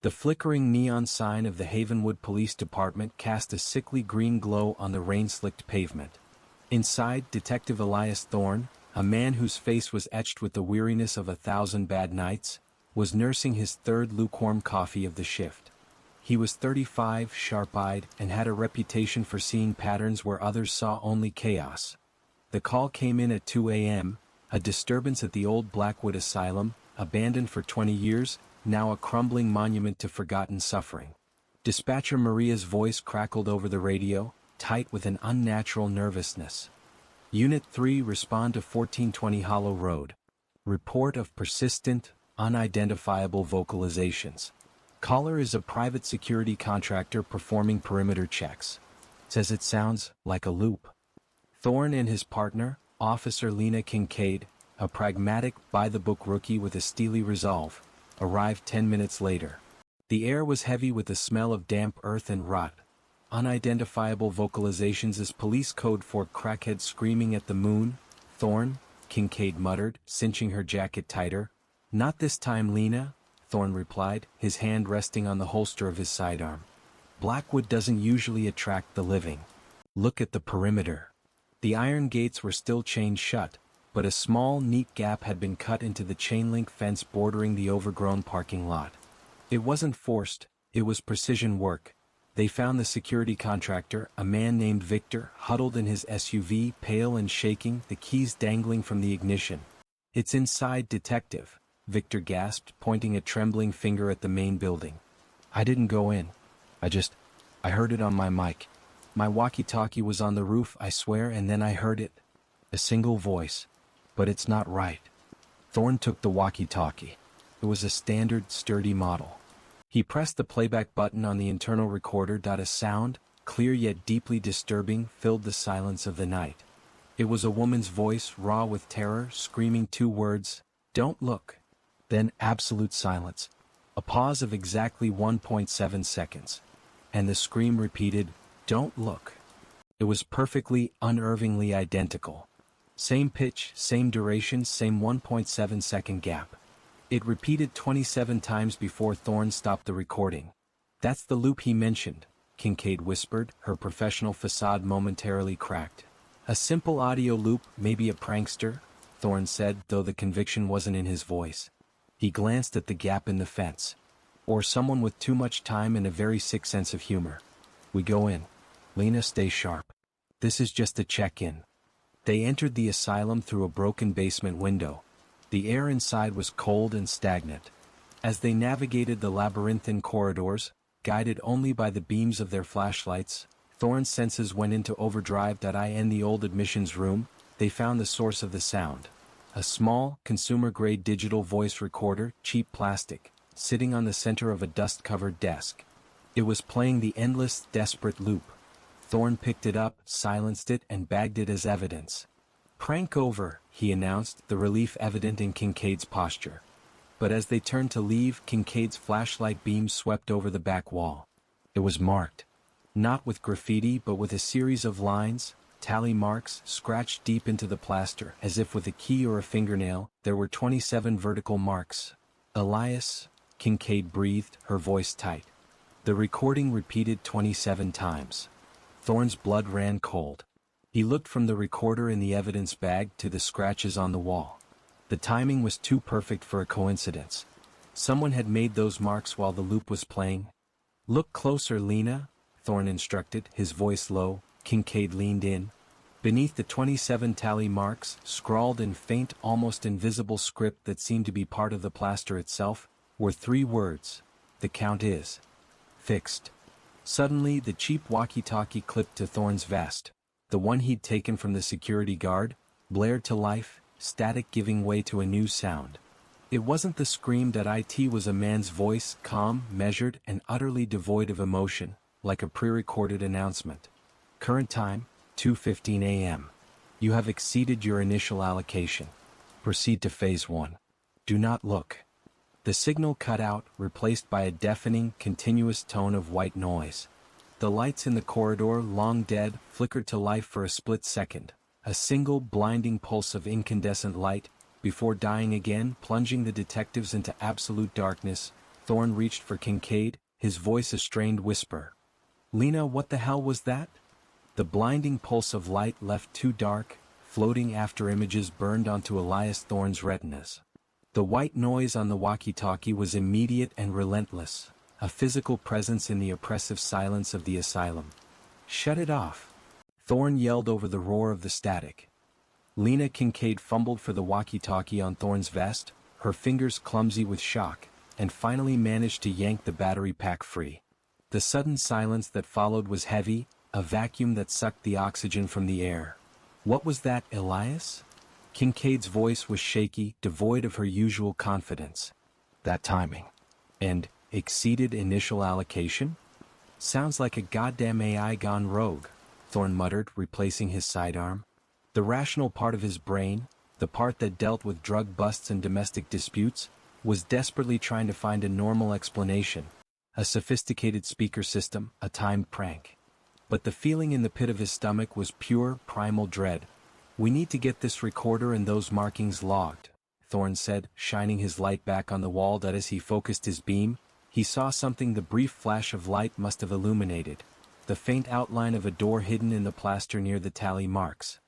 The flickering neon sign of the Havenwood Police Department cast a sickly green glow on the rain-slicked pavement. Inside, Detective Elias Thorne, a man whose face was etched with the weariness of 1,000 bad nights, was nursing his third lukewarm coffee of the shift. He was 35, sharp-eyed, and had a reputation for seeing patterns where others saw only chaos. The call came in at 2 a.m., a disturbance at the old Blackwood Asylum, abandoned for 20 years, now a crumbling monument to forgotten suffering. Dispatcher Maria's voice crackled over the radio, tight with an unnatural nervousness. Unit 3, respond to 1420 Hollow Road. Report of persistent, unidentifiable vocalizations. Caller is a private security contractor performing perimeter checks. Says it sounds like a loop. Thorne and his partner, Officer Lena Kincaid, a pragmatic, by-the-book rookie with a steely resolve, arrived 10 minutes later. The air was heavy with the smell of damp earth and rot. Unidentifiable vocalizations is police code for crackheads screaming at the moon. Thorne, Kincaid muttered, cinching her jacket tighter. Not this time, Lena, Thorne replied, his hand resting on the holster of his sidearm. Blackwood doesn't usually attract the living. Look at the perimeter. The iron gates were still chained shut, but a small, neat gap had been cut into the chain-link fence bordering the overgrown parking lot. It wasn't forced, it was precision work. They found the security contractor, a man named Victor, huddled in his SUV, pale and shaking, the keys dangling from the ignition. It's inside, Detective, Victor gasped, pointing a trembling finger at the main building. I didn't go in. I heard it on my mic. My walkie-talkie was on the roof, I swear, and then I heard it. A single voice. But it's not right. Thorne took the walkie-talkie. It was a standard, sturdy model. He pressed the playback button on the internal recorder. A sound, clear yet deeply disturbing, filled the silence of the night. It was a woman's voice, raw with terror, screaming 2 words, "Don't look." Then absolute silence. A pause of exactly 1.7 seconds. And the scream repeated, "Don't look." It was perfectly, unnervingly identical. Same pitch, same duration, same 1.7-second gap. It repeated 27 times before Thorne stopped the recording. That's the loop he mentioned, Kincaid whispered, her professional facade momentarily cracked. A simple audio loop, maybe a prankster, Thorne said, though the conviction wasn't in his voice. He glanced at the gap in the fence. Or someone with too much time and a very sick sense of humor. We go in. Lena, stay sharp. This is just a check-in. They entered the asylum through a broken basement window. The air inside was cold and stagnant. As they navigated the labyrinthine corridors, guided only by the beams of their flashlights, Thorne's senses went into overdrive. In the old admissions room, they found the source of the sound. A small, consumer-grade digital voice recorder, cheap plastic, sitting on the center of a dust-covered desk. It was playing the endless, desperate loop. Thorne picked it up, silenced it, and bagged it as evidence. Prank over, he announced, the relief evident in Kincaid's posture. But as they turned to leave, Kincaid's flashlight beam swept over the back wall. It was marked. Not with graffiti, but with a series of lines, tally marks, scratched deep into the plaster, as if with a key or a fingernail. There were 27 vertical marks. Elias, Kincaid breathed, her voice tight. The recording repeated 27 times. Thorne's blood ran cold. He looked from the recorder in the evidence bag to the scratches on the wall. The timing was too perfect for a coincidence. Someone had made those marks while the loop was playing. Look closer, Lena, Thorne instructed, his voice low. Kincaid leaned in. Beneath the 27 tally marks, scrawled in faint, almost invisible script that seemed to be part of the plaster itself, were 3 words. The count is fixed. Suddenly, the cheap walkie-talkie clipped to Thorne's vest. The one he'd taken from the security guard, blared to life, static giving way to a new sound. It wasn't the scream. It was a man's voice, calm, measured, and utterly devoid of emotion, like a pre-recorded announcement. Current time, 2:15 a.m. You have exceeded your initial allocation. Proceed to Phase 1. Do not look. The signal cut out, replaced by a deafening, continuous tone of white noise. The lights in the corridor, long dead, flickered to life for a split second, a single blinding pulse of incandescent light, before dying again, plunging the detectives into absolute darkness. Thorne reached for Kincaid, his voice a strained whisper. Lena, what the hell was that? The blinding pulse of light left too dark, floating after images burned onto Elias Thorne's retinas. The white noise on the walkie-talkie was immediate and relentless, a physical presence in the oppressive silence of the asylum. Shut it off. Thorne yelled over the roar of the static. Lena Kincaid fumbled for the walkie-talkie on Thorne's vest, her fingers clumsy with shock, and finally managed to yank the battery pack free. The sudden silence that followed was heavy, a vacuum that sucked the oxygen from the air. What was that, Elias? Kincaid's voice was shaky, devoid of her usual confidence. That timing. And exceeded initial allocation? Sounds like a goddamn AI gone rogue, Thorne muttered, replacing his sidearm. The rational part of his brain, the part that dealt with drug busts and domestic disputes, was desperately trying to find a normal explanation. A sophisticated speaker system, a timed prank. But the feeling in the pit of his stomach was pure, primal dread. We need to get this recorder and those markings logged, Thorne said, shining his light back on the wall. That as he focused his beam, he saw something the brief flash of light must have illuminated. The faint outline of a door hidden in the plaster near the tally marks.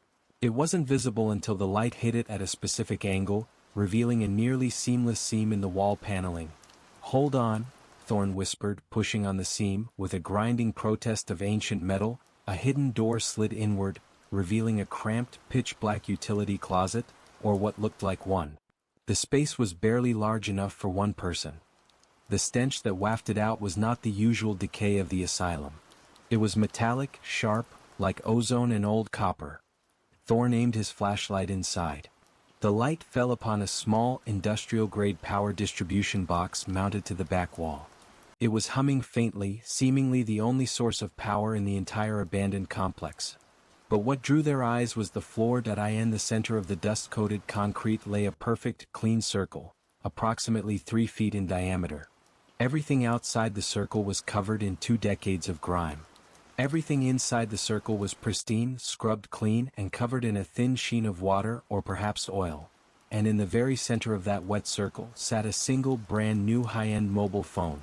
It wasn't visible until the light hit it at a specific angle, revealing a nearly seamless seam in the wall paneling. Hold on, Thorne whispered, pushing on the seam. With a grinding protest of ancient metal, a hidden door slid inward, revealing a cramped, pitch-black utility closet, or what looked like one. The space was barely large enough for one person. The stench that wafted out was not the usual decay of the asylum. It was metallic, sharp, like ozone and old copper. Thorne aimed his flashlight inside. The light fell upon a small, industrial-grade power distribution box mounted to the back wall. It was humming faintly, seemingly the only source of power in the entire abandoned complex. But what drew their eyes was the floor. In the center of the dust-coated concrete lay a perfect, clean circle, approximately 3 feet in diameter. Everything outside the circle was covered in 2 decades of grime. Everything inside the circle was pristine, scrubbed clean, and covered in a thin sheen of water or perhaps oil. And in the very center of that wet circle sat a single brand-new high-end mobile phone.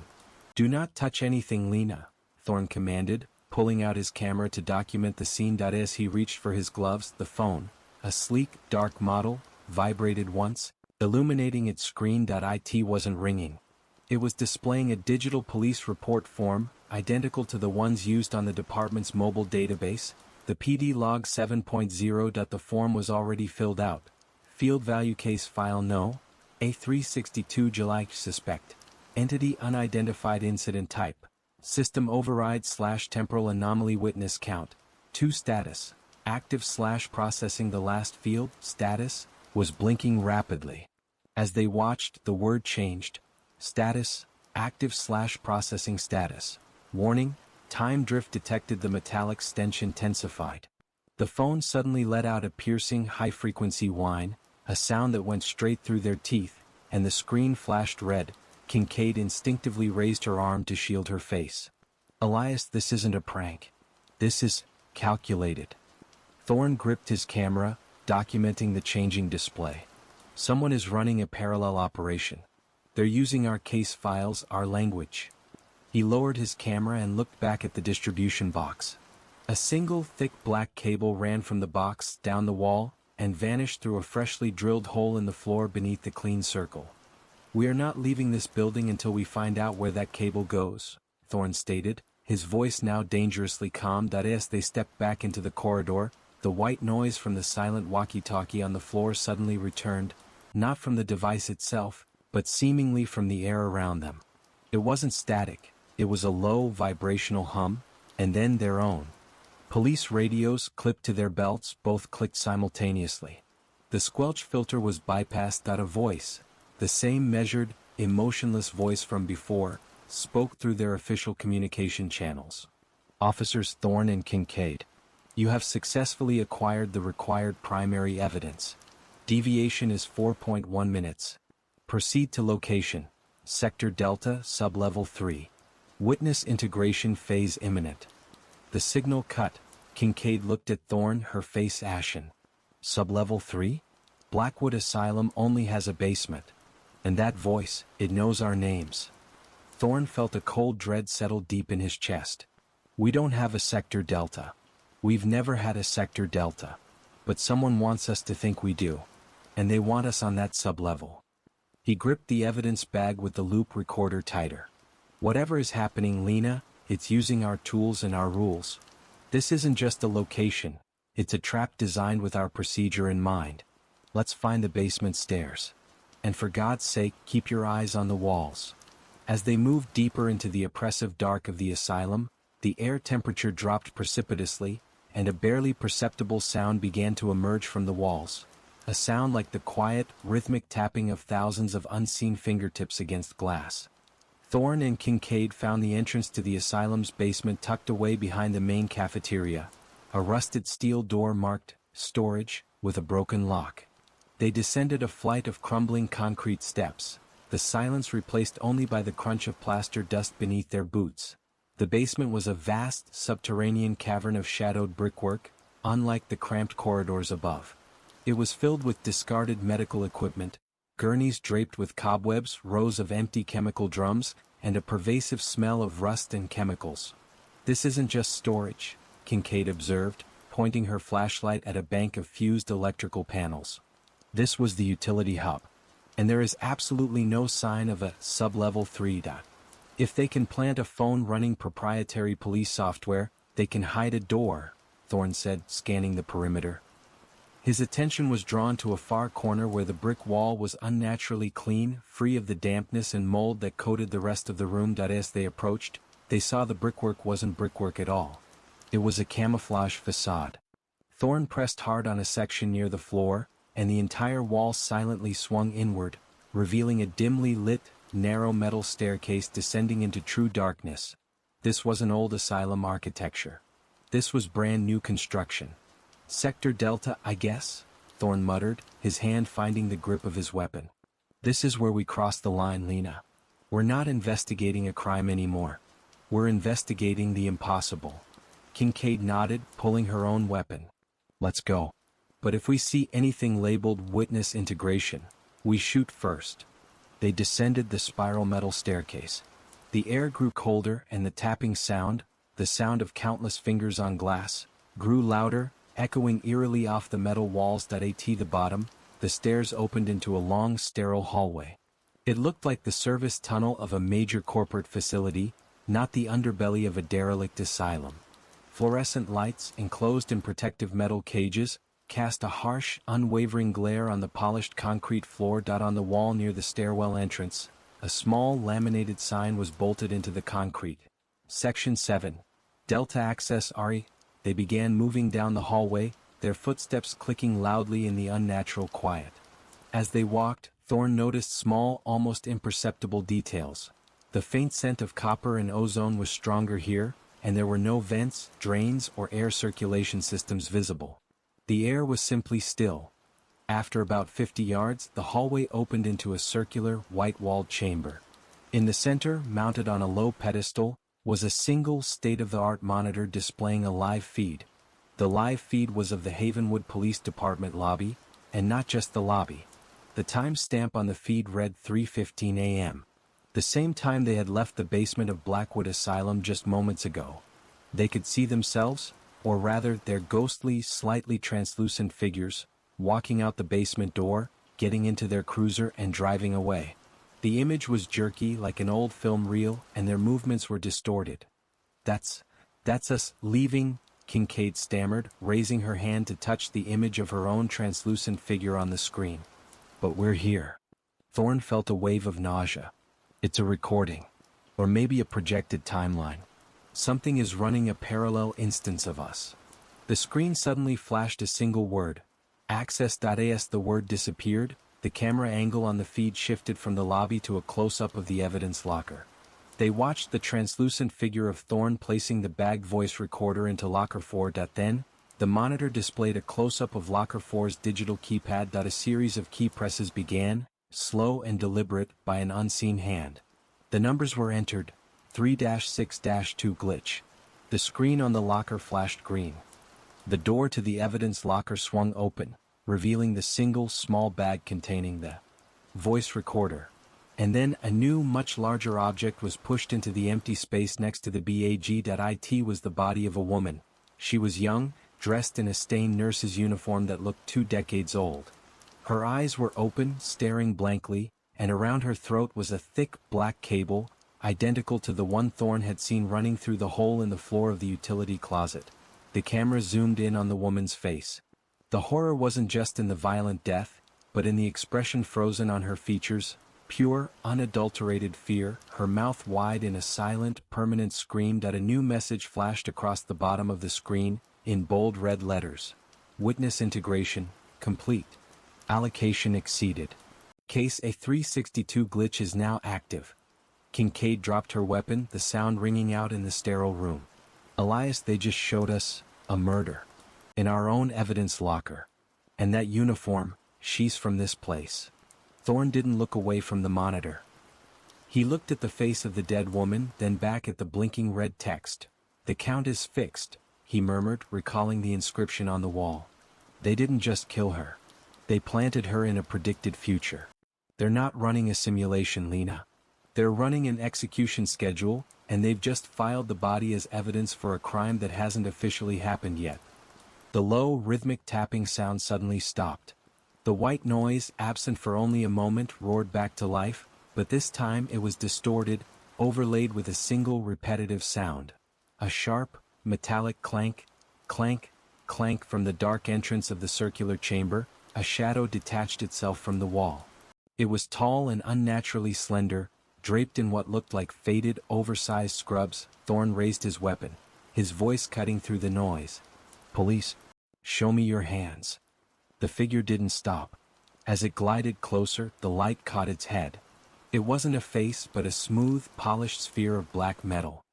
Do not touch anything, Lena, Thorne commanded, pulling out his camera to document the scene. As he reached for his gloves, the phone, a sleek, dark model, vibrated once, illuminating its screen. It wasn't ringing. It was displaying a digital police report form, identical to the ones used on the department's mobile database, the PD log 7.0. The form was already filled out. Field value case file no, A362 July suspect. Entity unidentified incident type. System override / temporal anomaly witness count. 2 status. Active / processing. The last field, status, was blinking rapidly. As they watched, the word changed. Status, active / processing status. Warning, time drift detected. The metallic stench intensified. The phone suddenly let out a piercing high-frequency whine, a sound that went straight through their teeth, and the screen flashed red. Kincaid instinctively raised her arm to shield her face. Elias, this isn't a prank. This is calculated. Thorne gripped his camera, documenting the changing display. Someone is running a parallel operation. They're using our case files, our language. He lowered his camera and looked back at the distribution box. A single thick black cable ran from the box down the wall and vanished through a freshly drilled hole in the floor beneath the clean circle. We are not leaving this building until we find out where that cable goes, Thorne stated, his voice now dangerously calm. As they stepped back into the corridor, the white noise from the silent walkie-talkie on the floor suddenly returned, not from the device itself, but seemingly from the air around them. It wasn't static, it was a low vibrational hum, and then their own. Police radios clipped to their belts both clicked simultaneously. The squelch filter was bypassed. A voice, the same measured, emotionless voice from before, spoke through their official communication channels. Officers Thorne and Kincaid, you have successfully acquired the required primary evidence. Deviation is 4.1 minutes. Proceed to location, Sector Delta, Sublevel 3. Witness integration phase imminent. The signal cut. Kincaid looked at Thorne, her face ashen. Sublevel 3? Blackwood Asylum only has a basement. And that voice, it knows our names. Thorne felt a cold dread settle deep in his chest. We don't have a Sector Delta. We've never had a Sector Delta. But someone wants us to think we do. And they want us on that sub-level. He gripped the evidence bag with the loop recorder tighter. Whatever is happening, Lena, it's using our tools and our rules. This isn't just a location. It's a trap designed with our procedure in mind. Let's find the basement stairs. And for God's sake, keep your eyes on the walls. As they moved deeper into the oppressive dark of the asylum, the air temperature dropped precipitously, and a barely perceptible sound began to emerge from the walls. A sound like the quiet, rhythmic tapping of thousands of unseen fingertips against glass. Thorne and Kincaid found the entrance to the asylum's basement tucked away behind the main cafeteria, a rusted steel door marked, "Storage," with a broken lock. They descended a flight of crumbling concrete steps, the silence replaced only by the crunch of plaster dust beneath their boots. The basement was a vast, subterranean cavern of shadowed brickwork, unlike the cramped corridors above. It was filled with discarded medical equipment, gurneys draped with cobwebs, rows of empty chemical drums, and a pervasive smell of rust and chemicals. "This isn't just storage," Kincaid observed, pointing her flashlight at a bank of fused electrical panels. This was the utility hub. And there is absolutely no sign of a sub-level 3. If they can plant a phone running proprietary police software, they can hide a door, Thorne said, scanning the perimeter. His attention was drawn to a far corner where the brick wall was unnaturally clean, free of the dampness and mold that coated the rest of the room. As they approached, they saw the brickwork wasn't brickwork at all. It was a camouflage facade. Thorne pressed hard on a section near the floor, and the entire wall silently swung inward, revealing a dimly lit, narrow metal staircase descending into true darkness. This wasn't old asylum architecture. This was brand new construction. "Sector Delta, I guess," Thorne muttered, his hand finding the grip of his weapon. "This is where we cross the line, Lena. We're not investigating a crime anymore. We're investigating the impossible." Kincaid nodded, pulling her own weapon. "Let's go. But if we see anything labeled witness integration, we shoot first." They descended the spiral metal staircase. The air grew colder and the tapping sound, the sound of countless fingers on glass, grew louder, echoing eerily off the metal walls. At the bottom, the stairs opened into a long, sterile hallway. It looked like the service tunnel of a major corporate facility, not the underbelly of a derelict asylum. Fluorescent lights, enclosed in protective metal cages, cast a harsh, unwavering glare on the polished concrete floor. On the wall near the stairwell entrance, a small laminated sign was bolted into the concrete. "Section 7. Delta Access RE." They began moving down the hallway, their footsteps clicking loudly in the unnatural quiet. As they walked, Thorne noticed small, almost imperceptible details. The faint scent of copper and ozone was stronger here, and there were no vents, drains, or air circulation systems visible. The air was simply still. After about 50 yards, the hallway opened into a circular, white-walled chamber. In the center, mounted on a low pedestal, was a single state-of-the-art monitor displaying a live feed. The live feed was of the Havenwood Police Department lobby, and not just the lobby. The time stamp on the feed read 3:15 a.m. The same time they had left the basement of Blackwood Asylum just moments ago. They could see themselves, or rather their ghostly, slightly translucent figures, walking out the basement door, getting into their cruiser and driving away. The image was jerky like an old film reel, and their movements were distorted. That's us leaving," Kincaid stammered, raising her hand to touch the image of her own translucent figure on the screen. "But we're here." Thorne felt a wave of nausea. "It's a recording. Or maybe a projected timeline. Something is running a parallel instance of us." The screen suddenly flashed a single word. "Access.as." The word disappeared, the camera angle on the feed shifted from the lobby to a close-up of the evidence locker. They watched the translucent figure of Thorne placing the bagged voice recorder into locker 4. Then, the monitor displayed a close-up of locker 4's digital keypad. A series of key presses began, slow and deliberate, by an unseen hand. The numbers were entered, 3-6-2 glitch. The screen on the locker flashed green. The door to the evidence locker swung open, revealing the single small bag containing the voice recorder. And then a new, much larger object was pushed into the empty space next to the bag. It was the body of a woman. She was young, dressed in a stained nurse's uniform that looked 2 decades old. Her eyes were open, staring blankly, and around her throat was a thick, black cable, identical to the one Thorne had seen running through the hole in the floor of the utility closet. The camera zoomed in on the woman's face. The horror wasn't just in the violent death, but in the expression frozen on her features, pure, unadulterated fear, her mouth wide in a silent, permanent scream. A new message flashed across the bottom of the screen, in bold red letters. Witness integration, complete. Allocation exceeded. Case A362 glitch is now active. Kincaid dropped her weapon, the sound ringing out in the sterile room. Elias, they just showed us a murder. In our own evidence locker. And that uniform, she's from this place. Thorne didn't look away from the monitor. He looked at the face of the dead woman, then back at the blinking red text. The count is fixed, he murmured, recalling the inscription on the wall. They didn't just kill her. They planted her in a predicted future. They're not running a simulation, Lena. They're running an execution schedule, and they've just filed the body as evidence for a crime that hasn't officially happened yet. The low, rhythmic tapping sound suddenly stopped. The white noise, absent for only a moment, roared back to life, but this time it was distorted, overlaid with a single repetitive sound. A sharp, metallic clank, clank, clank from the dark entrance of the circular chamber. A shadow detached itself from the wall. It was tall and unnaturally slender, draped in what looked like faded, oversized scrubs. Thorne raised his weapon, his voice cutting through the noise. Police, show me your hands. The figure didn't stop. As it glided closer, the light caught its head. It wasn't a face but a smooth, polished sphere of black metal.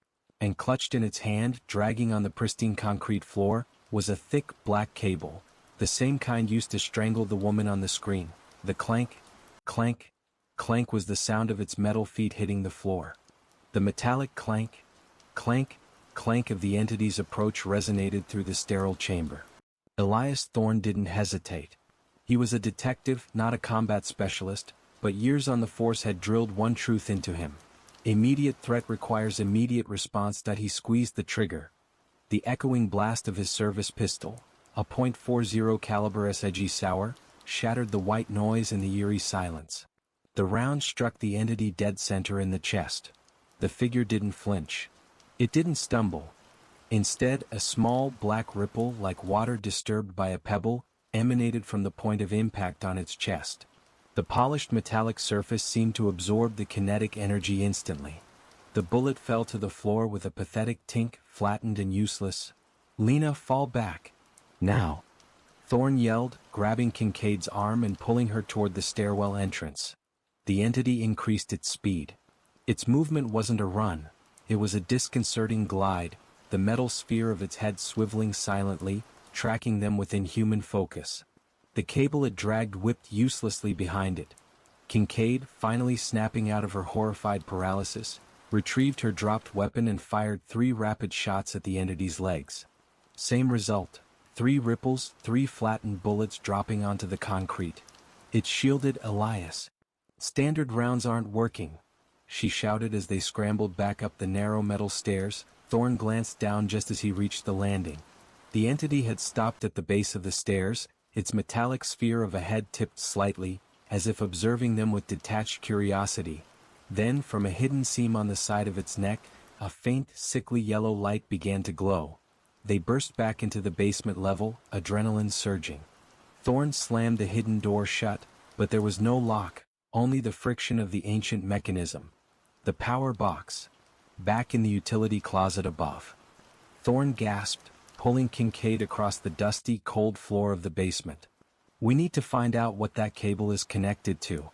And clutched in its hand, dragging on the pristine concrete floor, was a thick, black cable. The same kind used to strangle the woman on the screen. The clank, clank, clank was the sound of its metal feet hitting the floor. The metallic clank, clank, clank of the entity's approach resonated through the sterile chamber. Elias Thorne didn't hesitate. He was a detective, not a combat specialist, but years on the force had drilled one truth into him. Immediate threat requires immediate response. He squeezed the trigger. The echoing blast of his service pistol, a .40 caliber SIG Sauer, shattered the white noise in the eerie silence. The round struck the entity dead center in the chest. The figure didn't flinch. It didn't stumble. Instead, a small black ripple like water disturbed by a pebble emanated from the point of impact on its chest. The polished metallic surface seemed to absorb the kinetic energy instantly. The bullet fell to the floor with a pathetic tink, flattened and useless. Lena, fall back. Now. Thorne yelled, grabbing Kincaid's arm and pulling her toward the stairwell entrance. The entity increased its speed. Its movement wasn't a run. It was a disconcerting glide, the metal sphere of its head swiveling silently, tracking them within human focus. The cable it dragged whipped uselessly behind it. Kincaid, finally snapping out of her horrified paralysis, retrieved her dropped weapon and fired 3 rapid shots at the entity's legs. Same result. 3 ripples, 3 flattened bullets dropping onto the concrete. It shielded Elias. Standard rounds aren't working, she shouted as they scrambled back up the narrow metal stairs. Thorne glanced down just as he reached the landing. The entity had stopped at the base of the stairs, its metallic sphere of a head tipped slightly, as if observing them with detached curiosity. Then, from a hidden seam on the side of its neck, a faint, sickly yellow light began to glow. They burst back into the basement level, adrenaline surging. Thorne slammed the hidden door shut, but there was no lock, only the friction of the ancient mechanism. The power box. Back in the utility closet above. Thorne gasped, pulling Kincaid across the dusty, cold floor of the basement. We need to find out what that cable is connected to.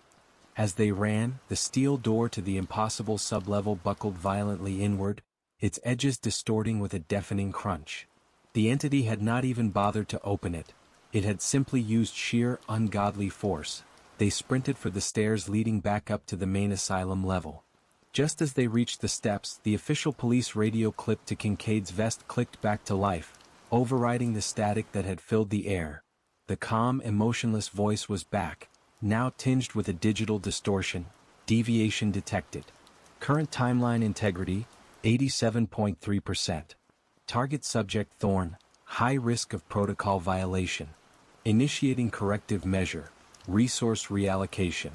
As they ran, the steel door to the impossible sublevel buckled violently inward, its edges distorting with a deafening crunch. The entity had not even bothered to open it. It had simply used sheer, ungodly force. They sprinted for the stairs leading back up to the main asylum level. Just as they reached the steps, the official police radio clip to Kincaid's vest clicked back to life, overriding the static that had filled the air. The calm, emotionless voice was back, now tinged with a digital distortion. Deviation detected. Current timeline integrity, 87.3%. Target subject Thorne, high risk of protocol violation. Initiating corrective measure, resource reallocation.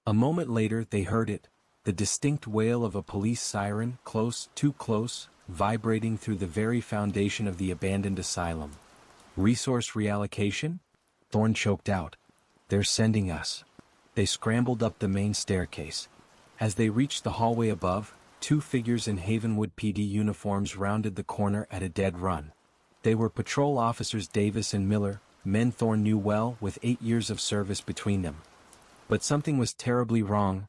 A moment later they heard it, the distinct wail of a police siren, close, too close, vibrating through the very foundation of the abandoned asylum. Resource reallocation? Thorne choked out. They're sending us. They scrambled up the main staircase. As they reached the hallway above, two figures in Havenwood PD uniforms rounded the corner at a dead run. They were patrol officers Davis and Miller, men Thorne knew well with 8 years of service between them. But something was terribly wrong.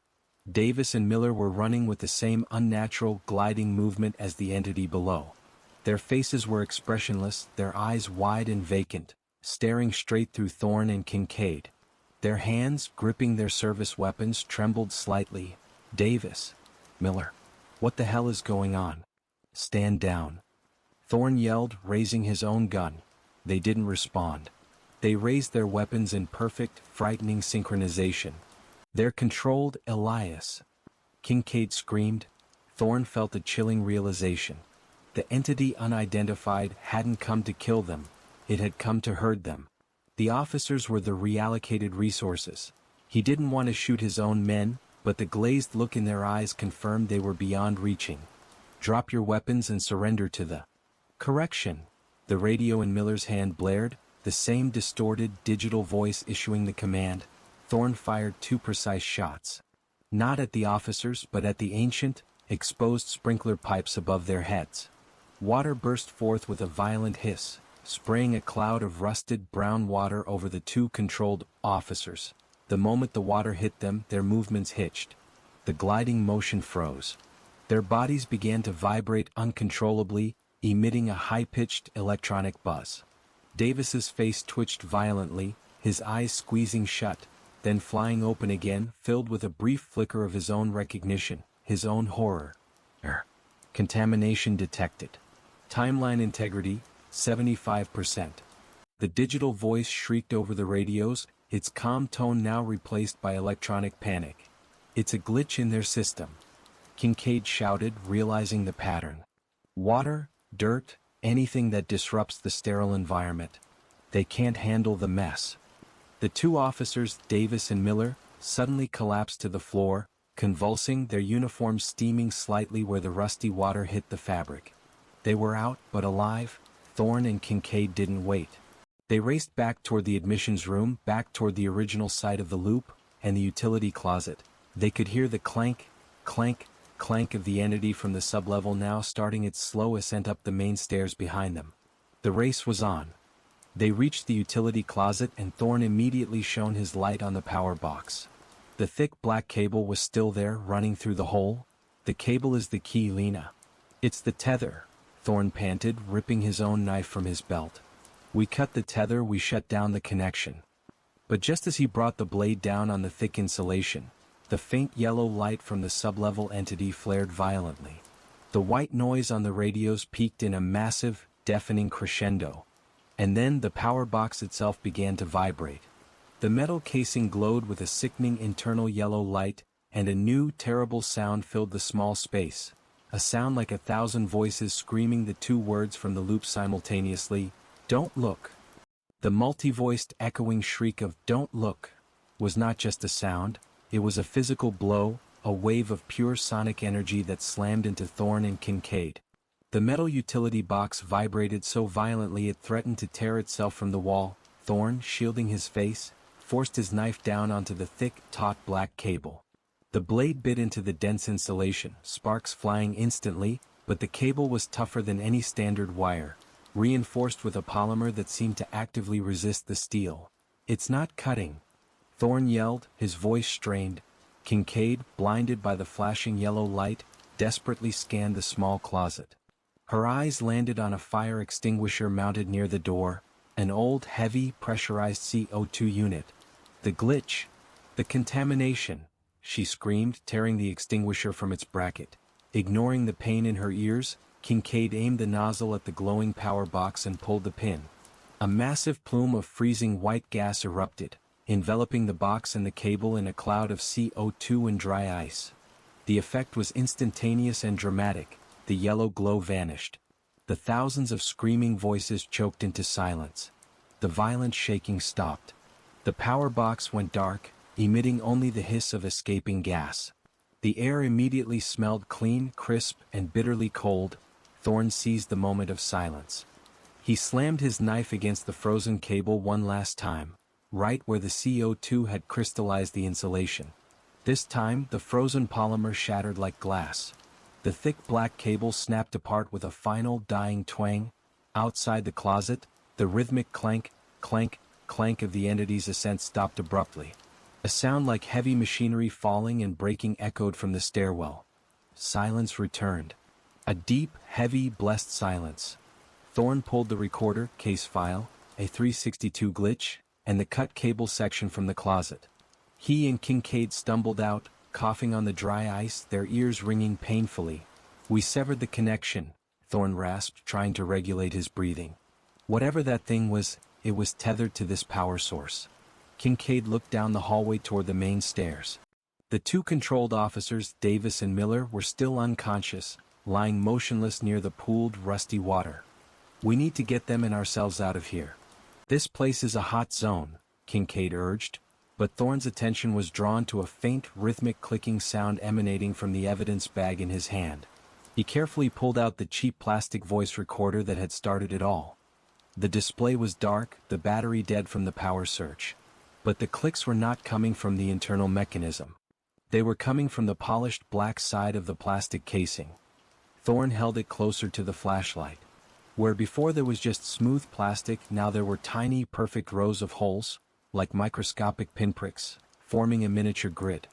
Davis and Miller were running with the same unnatural, gliding movement as the entity below. Their faces were expressionless, their eyes wide and vacant, staring straight through Thorne and Kincaid. Their hands, gripping their service weapons, trembled slightly. Davis. Miller. What the hell is going on? Stand down. Thorne yelled, raising his own gun. They didn't respond. They raised their weapons in perfect, frightening synchronization. They're controlled, Elias. Kincaid screamed. Thorne felt a chilling realization. The entity unidentified hadn't come to kill them. It had come to herd them. The officers were the reallocated resources. He didn't want to shoot his own men, but the glazed look in their eyes confirmed they were beyond reaching. Drop your weapons and surrender to the correction. The radio in Miller's hand blared, the same distorted digital voice issuing the command. Thorne fired 2 precise shots. Not at the officers but at the ancient, exposed sprinkler pipes above their heads. Water burst forth with a violent hiss, spraying a cloud of rusted brown water over the 2 controlled officers. The moment the water hit them, their movements hitched. The gliding motion froze. Their bodies began to vibrate uncontrollably, emitting a high-pitched electronic buzz. Davis's face twitched violently, his eyes squeezing shut, then flying open again, filled with a brief flicker of his own recognition, his own horror. Contamination detected. Timeline integrity, 75%. The digital voice shrieked over the radios, its calm tone now replaced by electronic panic. It's a glitch in their system. Kincaid shouted, realizing the pattern. Water, dirt, anything that disrupts the sterile environment. They can't handle the mess. The 2 officers, Davis and Miller, suddenly collapsed to the floor, convulsing, their uniforms steaming slightly where the rusty water hit the fabric. They were out, but alive. Thorne and Kincaid didn't wait. They raced back toward the admissions room, back toward the original site of the loop, and the utility closet. They could hear the clank, clank, clank of the entity from the sublevel now starting its slow ascent up the main stairs behind them. The race was on. They reached the utility closet and Thorne immediately shone his light on the power box. The thick black cable was still there, running through the hole. The cable is the key, Lena. It's the tether, Thorne panted, ripping his own knife from his belt. We cut the tether, we shut down the connection. But just as he brought the blade down on the thick insulation, the faint yellow light from the sublevel entity flared violently. The white noise on the radios peaked in a massive, deafening crescendo. And then the power box itself began to vibrate. The metal casing glowed with a sickening internal yellow light, and a new, terrible sound filled the small space. A sound like 1,000 voices screaming the 2 words from the loop simultaneously, "Don't look." The multi-voiced echoing shriek of "Don't look" was not just a sound, it was a physical blow, a wave of pure sonic energy that slammed into Thorne and Kincaid. The metal utility box vibrated so violently it threatened to tear itself from the wall. Thorne, shielding his face, forced his knife down onto the thick, taut black cable. The blade bit into the dense insulation, sparks flying instantly, but the cable was tougher than any standard wire, reinforced with a polymer that seemed to actively resist the steel. "It's not cutting," Thorne yelled, his voice strained. Kincaid, blinded by the flashing yellow light, desperately scanned the small closet. Her eyes landed on a fire extinguisher mounted near the door, an old, heavy, pressurized CO2 unit. The glitch! The contamination! She screamed, tearing the extinguisher from its bracket. Ignoring the pain in her ears, Kincaid aimed the nozzle at the glowing power box and pulled the pin. A massive plume of freezing white gas erupted. enveloping the box and the cable in a cloud of CO2 and dry ice. The effect was instantaneous and dramatic. The yellow glow vanished. The thousands of screaming voices choked into silence. The violent shaking stopped. The power box went dark, emitting only the hiss of escaping gas. The air immediately smelled clean, crisp, and bitterly cold. Thorne seized the moment of silence. He slammed his knife against the frozen cable one last time, right where the CO2 had crystallized the insulation. This time, the frozen polymer shattered like glass. The thick black cable snapped apart with a final dying twang. Outside the closet, the rhythmic clank, clank, clank of the entity's ascent stopped abruptly. A sound like heavy machinery falling and breaking echoed from the stairwell. Silence returned. A deep, heavy, blessed silence. Thorne pulled the recorder, case file, a 362 glitch, and the cut cable section from the closet. He and Kincaid stumbled out, coughing on the dry ice, their ears ringing painfully. "We severed the connection," Thorne rasped, trying to regulate his breathing. Whatever that thing was, it was tethered to this power source. Kincaid looked down the hallway toward the main stairs. The two controlled officers, Davis and Miller, were still unconscious, lying motionless near the pooled, rusty water. "We need to get them and ourselves out of here. This place is a hot zone," Kincaid urged, but Thorne's attention was drawn to a faint, rhythmic clicking sound emanating from the evidence bag in his hand. He carefully pulled out the cheap plastic voice recorder that had started it all. The display was dark, the battery dead from the power surge. But the clicks were not coming from the internal mechanism. They were coming from the polished black side of the plastic casing. Thorne held it closer to the flashlight. Where before there was just smooth plastic, now there were tiny, perfect rows of holes, like microscopic pinpricks, forming a miniature grid.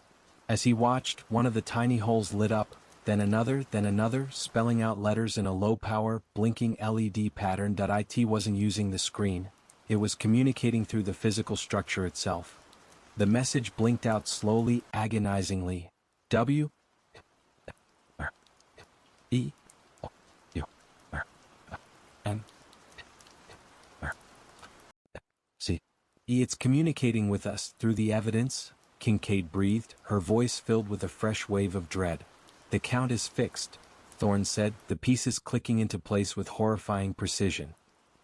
As he watched, one of the tiny holes lit up, then another, spelling out letters in a low-power, blinking LED pattern. It wasn't using the screen. It was communicating through the physical structure itself. The message blinked out slowly, agonizingly. W E N C. It's communicating with us through the evidence, Kincaid breathed, her voice filled with a fresh wave of dread. "The count is fixed," Thorne said, the pieces clicking into place with horrifying precision.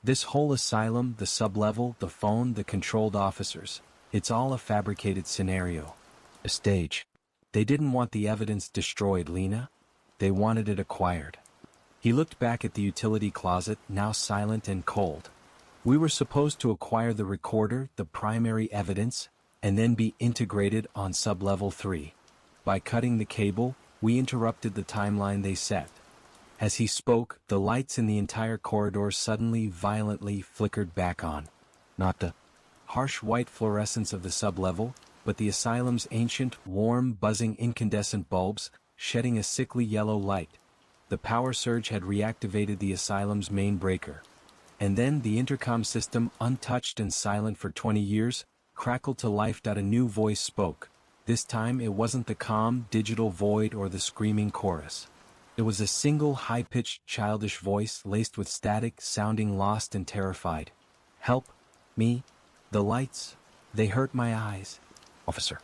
"This whole asylum, the sublevel, the phone, the controlled officers, it's all a fabricated scenario. A stage. They didn't want the evidence destroyed, Lena. They wanted it acquired." He looked back at the utility closet, now silent and cold. "We were supposed to acquire the recorder, the primary evidence, and then be integrated on sublevel 3. By cutting the cable, we interrupted the timeline they set." As he spoke, the lights in the entire corridor suddenly, violently flickered back on. Not the harsh white fluorescence of the sublevel, but the asylum's ancient, warm, buzzing incandescent bulbs, shedding a sickly yellow light. The power surge had reactivated the asylum's main breaker. And then the intercom system, untouched and silent for 20 years, crackled to life. A new voice spoke. This time it wasn't the calm, digital void or the screaming chorus. It was a single, high-pitched, childish voice laced with static, sounding lost and terrified. "Help me. The lights, they hurt my eyes. Officer,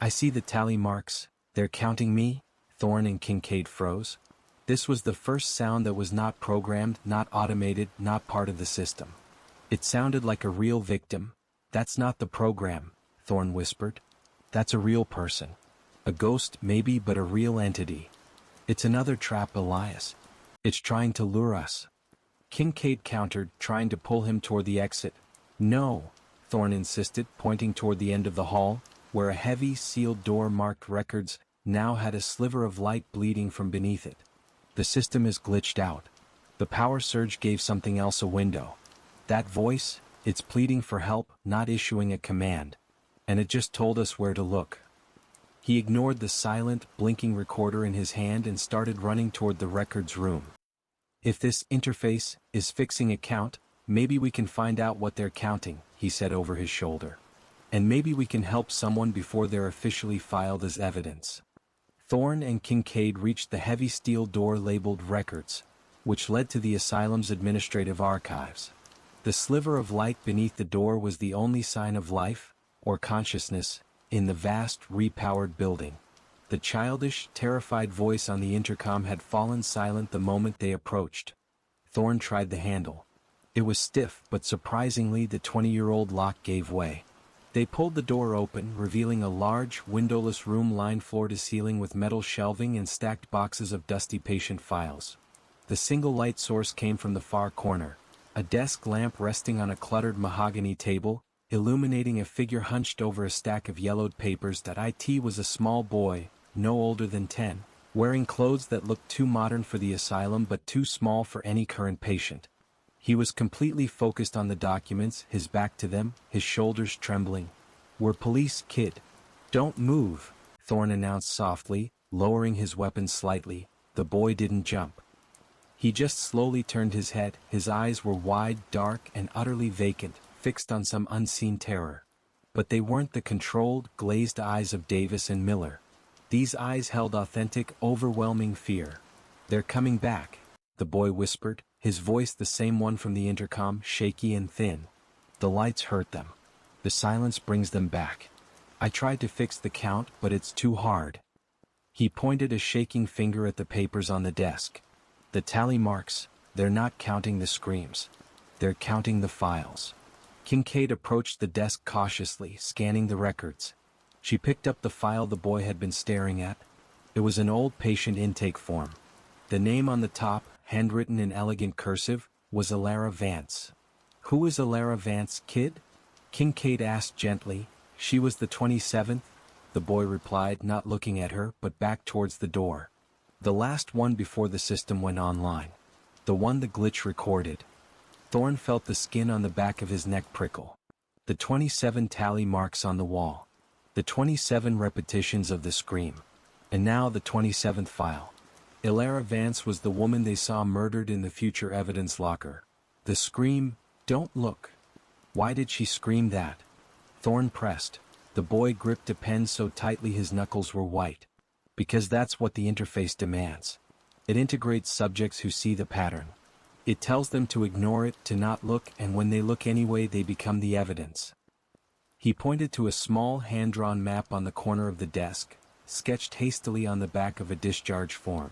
I see the tally marks. They're counting me." Thorne and Kincaid froze. This was the first sound that was not programmed, not automated, not part of the system. It sounded like a real victim. "That's not the program," Thorne whispered. "That's a real person. A ghost, maybe, but a real entity. It's another trap, Elias. It's trying to lure us." Kincaid countered, trying to pull him toward the exit. "No," Thorne insisted, pointing toward the end of the hall, where a heavy, sealed door marked records now had a sliver of light bleeding from beneath it. "The system is glitched out. The power surge gave something else a window. That voice, it's pleading for help, not issuing a command. And it just told us where to look." He ignored the silent, blinking recorder in his hand and started running toward the records room. "If this interface is fixing a count, maybe we can find out what they're counting," he said over his shoulder. "And maybe we can help someone before they're officially filed as evidence." Thorne and Kincaid reached the heavy steel door labeled Records, which led to the asylum's administrative archives. The sliver of light beneath the door was the only sign of life, or consciousness, in the vast, repowered building. The childish, terrified voice on the intercom had fallen silent the moment they approached. Thorne tried the handle. It was stiff, but surprisingly the 20-year-old lock gave way. They pulled the door open, revealing a large, windowless room lined floor to ceiling with metal shelving and stacked boxes of dusty patient files. The single light source came from the far corner, a desk lamp resting on a cluttered mahogany table, illuminating a figure hunched over a stack of yellowed papers. That it was a small boy, no older than 10, wearing clothes that looked too modern for the asylum but too small for any current patient. He was completely focused on the documents, his back to them, his shoulders trembling. "We're police, kid. Don't move," Thorne announced softly, lowering his weapon slightly. The boy didn't jump. He just slowly turned his head. His eyes were wide, dark, and utterly vacant, fixed on some unseen terror. But they weren't the controlled, glazed eyes of Davis and Miller. These eyes held authentic, overwhelming fear. "They're coming back," the boy whispered, his voice the same one from the intercom, shaky and thin. "The lights hurt them. The silence brings them back. I tried to fix the count, but it's too hard." He pointed a shaking finger at the papers on the desk. "The tally marks, they're not counting the screams. They're counting the files." Kincaid approached the desk cautiously, scanning the records. She picked up the file the boy had been staring at. It was an old patient intake form. The name on the top, handwritten in elegant cursive, was Elias Vance. "Who is Elias Vance, kid?" Kincaid asked gently. "She was the 27th, the boy replied, not looking at her but back towards the door. "The last one before the system went online. The one the glitch recorded." Thorne felt the skin on the back of his neck prickle. The 27 tally marks on the wall. The 27 repetitions of the scream. And now the 27th file. Elias Vance was the woman they saw murdered in the future evidence locker. The scream, "Don't look." Why did she scream that? Thorne pressed. The boy gripped a pen so tightly his knuckles were white. "Because that's what the interface demands. It integrates subjects who see the pattern. It tells them to ignore it, to not look, and when they look anyway they become the evidence." He pointed to a small hand-drawn map on the corner of the desk, sketched hastily on the back of a discharge form.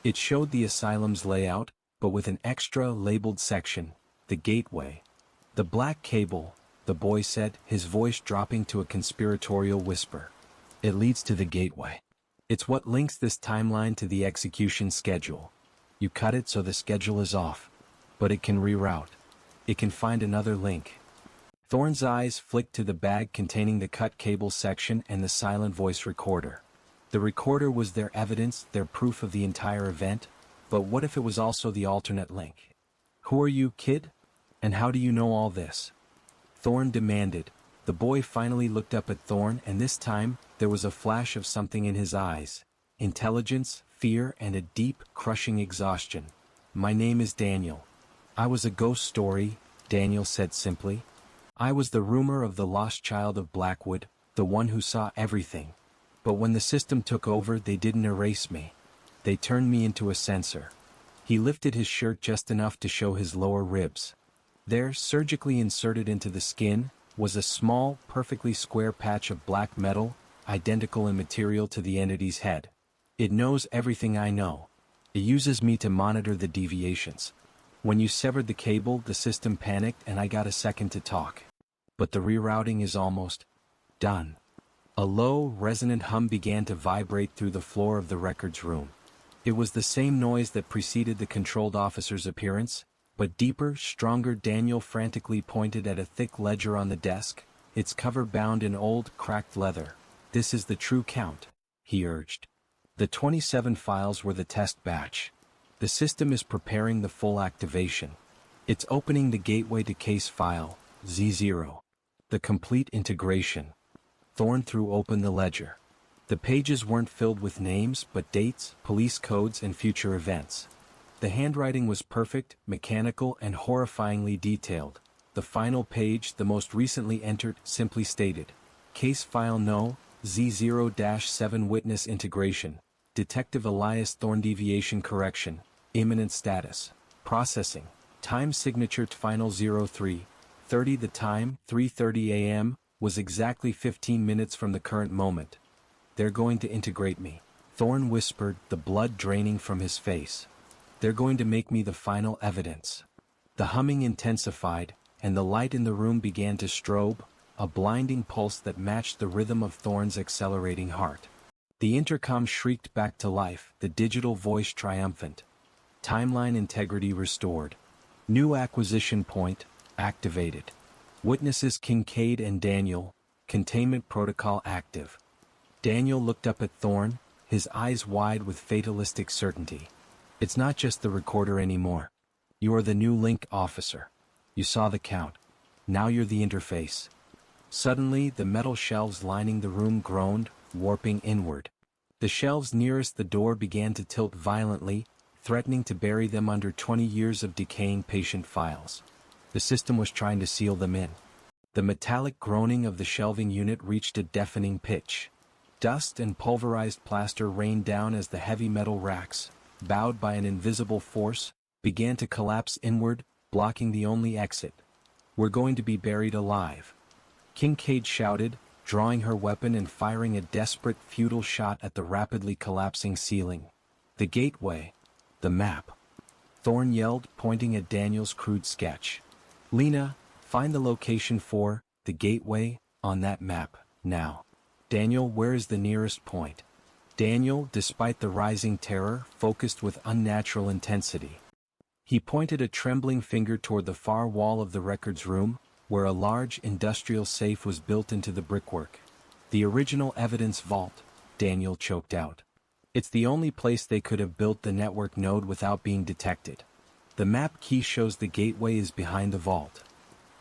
It showed the asylum's layout, but with an extra labeled section, the gateway. "The black cable," the boy said, his voice dropping to a conspiratorial whisper. "It leads to the gateway. It's what links this timeline to the execution schedule. You cut it so the schedule is off. But it can reroute. It can find another link." Thorne's eyes flicked to the bag containing the cut cable section and the silent voice recorder. The recorder was their evidence, their proof of the entire event, but what if it was also the alternate link? "Who are you, kid? And how do you know all this?" Thorne demanded. The boy finally looked up at Thorne, and this time, there was a flash of something in his eyes. Intelligence, fear, and a deep, crushing exhaustion. "My name is Daniel. I was a ghost story," Daniel said simply. "I was the rumor of the lost child of Blackwood, the one who saw everything. But when the system took over, they didn't erase me. They turned me into a sensor." He lifted his shirt just enough to show his lower ribs. There, surgically inserted into the skin, was a small, perfectly square patch of black metal, identical in material to the entity's head. "It knows everything I know. It uses me to monitor the deviations. When you severed the cable, the system panicked and I got a second to talk. But the rerouting is almost done." A low, resonant hum began to vibrate through the floor of the records room. It was the same noise that preceded the controlled officer's appearance, but deeper, stronger. Daniel frantically pointed at a thick ledger on the desk, its cover bound in old, cracked leather. "This is the true count," he urged. The 27 files were the test batch. The system is preparing the full activation. It's opening the gateway to case file, Z0. The complete integration. Thorne threw open the ledger. The pages weren't filled with names, but dates, police codes, and future events. The handwriting was perfect, mechanical, and horrifyingly detailed. The final page, the most recently entered, simply stated, "Case file no, Z0-7 witness integration. Detective Elias Thorne deviation correction. Imminent status. Processing. Time signature final 03:30. The time, 3:30 a.m., was exactly 15 minutes from the current moment. They're going to integrate me, Thorne whispered, the blood draining from his face. They're going to make me the final evidence. The humming intensified, and the light in the room began to strobe, a blinding pulse that matched the rhythm of Thorne's accelerating heart. The intercom shrieked back to life, the digital voice triumphant. Timeline integrity restored. New acquisition point, activated. Witnesses Kincaid and Daniel, containment protocol active. Daniel looked up at Thorne, his eyes wide with fatalistic certainty. It's not just the recorder anymore. You are the new link officer. You saw the count. Now you're the interface. Suddenly, the metal shelves lining the room groaned, warping inward. The shelves nearest the door began to tilt violently, threatening to bury them under 20 years of decaying patient files. The system was trying to seal them in. The metallic groaning of the shelving unit reached a deafening pitch. Dust and pulverized plaster rained down as the heavy metal racks, bowed by an invisible force, began to collapse inward, blocking the only exit. We're going to be buried alive. Kincaid shouted, drawing her weapon and firing a desperate, futile shot at the rapidly collapsing ceiling. The gateway. The map. Thorne yelled, pointing at Daniel's crude sketch. Lena, find the location for the gateway on that map, now. Daniel, where is the nearest point? Daniel, despite the rising terror, focused with unnatural intensity. He pointed a trembling finger toward the far wall of the records room, where a large industrial safe was built into the brickwork. The original evidence vault, Daniel choked out. It's the only place they could have built the network node without being detected. The map key shows the gateway is behind the vault.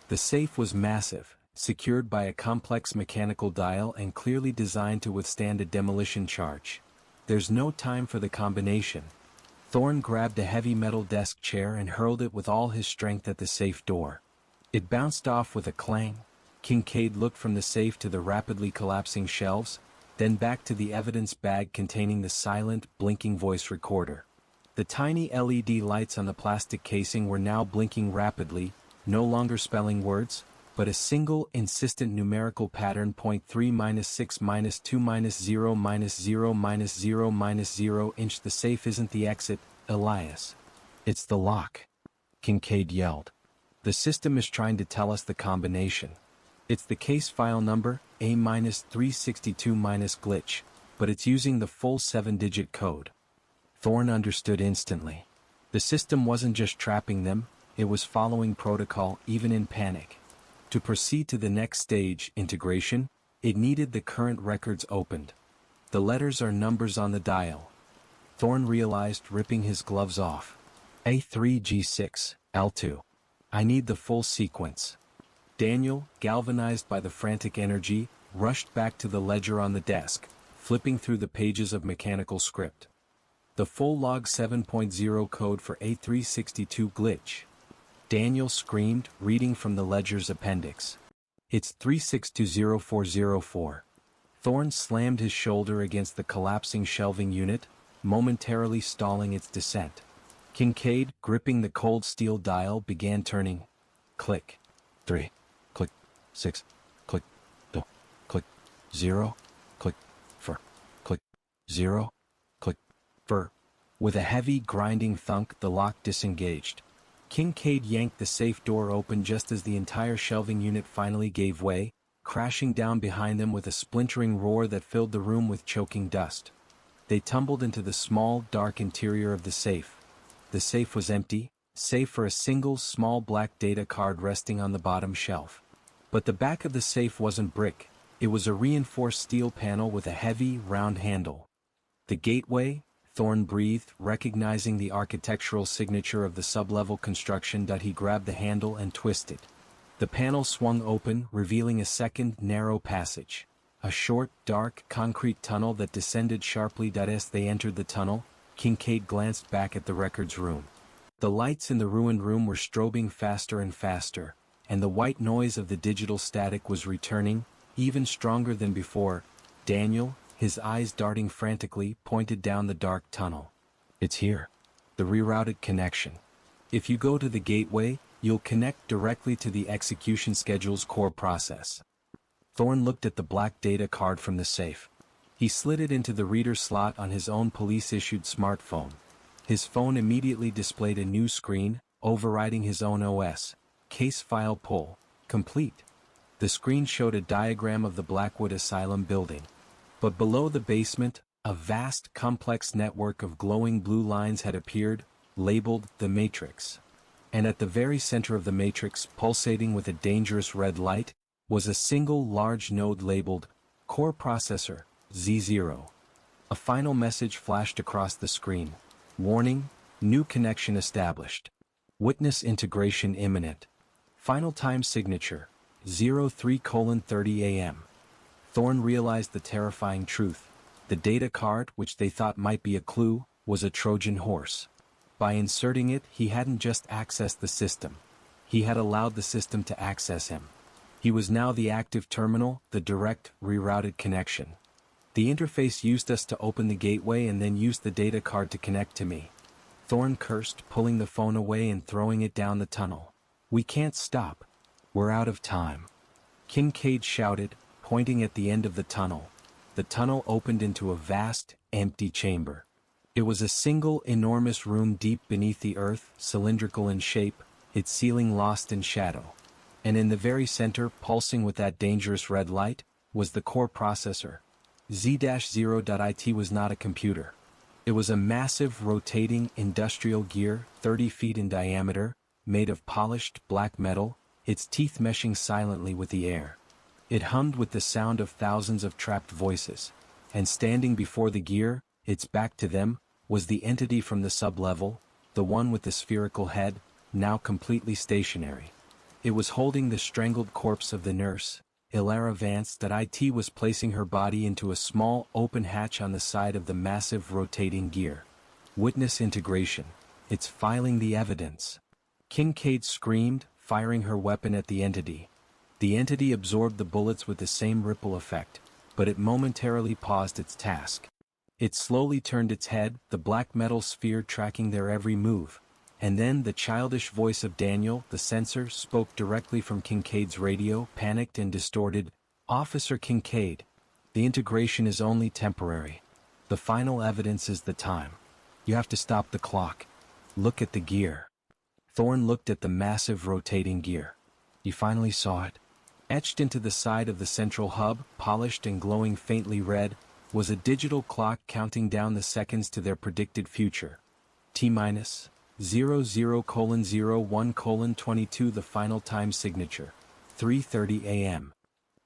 The safe was massive, secured by a complex mechanical dial and clearly designed to withstand a demolition charge. There's no time for the combination. Thorne grabbed a heavy metal desk chair and hurled it with all his strength at the safe door. It bounced off with a clang. Kincaid looked from the safe to the rapidly collapsing shelves, then back to the evidence bag containing the silent, blinking voice recorder. The tiny LED lights on the plastic casing were now blinking rapidly, no longer spelling words, but a single, insistent numerical pattern: .3-6-2-0-0-0-0-0-0. The safe isn't the exit, Elias. It's the lock. Kincaid yelled. The system is trying to tell us the combination. It's the case file number, A-362-glitch, but it's using the full 7-digit code. Thorne understood instantly. The system wasn't just trapping them, it was following protocol even in panic. To proceed to the next stage, integration, it needed the current records opened. The letters are numbers on the dial. Thorne realized, ripping his gloves off. A3G6, L2. I need the full sequence. Daniel, galvanized by the frantic energy, rushed back to the ledger on the desk, flipping through the pages of mechanical script. The full log 7.0 code for A362 glitch. Daniel screamed, reading from the ledger's appendix. It's 3620404. Thorne slammed his shoulder against the collapsing shelving unit, momentarily stalling its descent. Kincaid, gripping the cold steel dial, began turning. Click. 3. Click. 6. Click. 2. Click. 0. Click. 4. Click. 0. Click. 4. With a heavy, grinding thunk, the lock disengaged. Kincaid yanked the safe door open just as the entire shelving unit finally gave way, crashing down behind them with a splintering roar that filled the room with choking dust. They tumbled into the small, dark interior of the safe. The safe was empty, save for a single small black data card resting on the bottom shelf. But the back of the safe wasn't brick, it was a reinforced steel panel with a heavy, round handle. The gateway, Thorne breathed, recognizing the architectural signature of the sublevel construction. He grabbed the handle and twisted. The panel swung open, revealing a second, narrow passage. A short, dark, concrete tunnel that descended sharply. As they entered the tunnel, Kincaid glanced back at the records room. The lights in the ruined room were strobing faster and faster, and the white noise of the digital static was returning, even stronger than before. Daniel, his eyes darting frantically, pointed down the dark tunnel. It's here. The rerouted connection. If you go to the gateway, you'll connect directly to the execution schedule's core process. Thorne looked at the black data card from the safe. He slid it into the reader slot on his own police-issued smartphone. His phone immediately displayed a new screen, overriding his own OS. Case file pull. Complete. The screen showed a diagram of the Blackwood Asylum building. But below the basement, a vast, complex network of glowing blue lines had appeared, labeled the Matrix. And at the very center of the matrix, pulsating with a dangerous red light, was a single large node labeled Core Processor, Z0. A final message flashed across the screen. Warning, new connection established. Witness integration imminent. Final time signature, 03:30 a.m. Thorne realized the terrifying truth. The data card, which they thought might be a clue, was a Trojan horse. By inserting it, he hadn't just accessed the system. He had allowed the system to access him. He was now the active terminal, the direct, rerouted connection. The interface used us to open the gateway and then used the data card to connect to me. Thorne cursed, pulling the phone away and throwing it down the tunnel. We can't stop. We're out of time. Kincaid shouted, pointing at the end of the tunnel. The tunnel opened into a vast, empty chamber. It was a single enormous room deep beneath the earth, cylindrical in shape, its ceiling lost in shadow. And in the very center, pulsing with that dangerous red light, was the core processor. Z-0.IT was not a computer. It was a massive rotating industrial gear, 30 feet in diameter, made of polished black metal, its teeth meshing silently with the air. It hummed with the sound of thousands of trapped voices. And standing before the gear, its back to them, was the entity from the sub-level, the one with the spherical head, now completely stationary. It was holding the strangled corpse of the nurse, Elias, that IT was placing her body into a small open hatch on the side of the massive rotating gear. Witness integration. It's filing the evidence. Kincaid screamed, firing her weapon at the entity. The entity absorbed the bullets with the same ripple effect, but it momentarily paused its task. It slowly turned its head, the black metal sphere tracking their every move. And then the childish voice of Daniel, the censor, spoke directly from Kincaid's radio, panicked and distorted. Officer Kincaid. The integration is only temporary. The final evidence is the time. You have to stop the clock. Look at the gear. Thorne looked at the massive rotating gear. You finally saw it. Etched into the side of the central hub, polished and glowing faintly red, was a digital clock counting down the seconds to their predicted future. T-minus. 00:01:22 The final time signature. 3:30 a.m.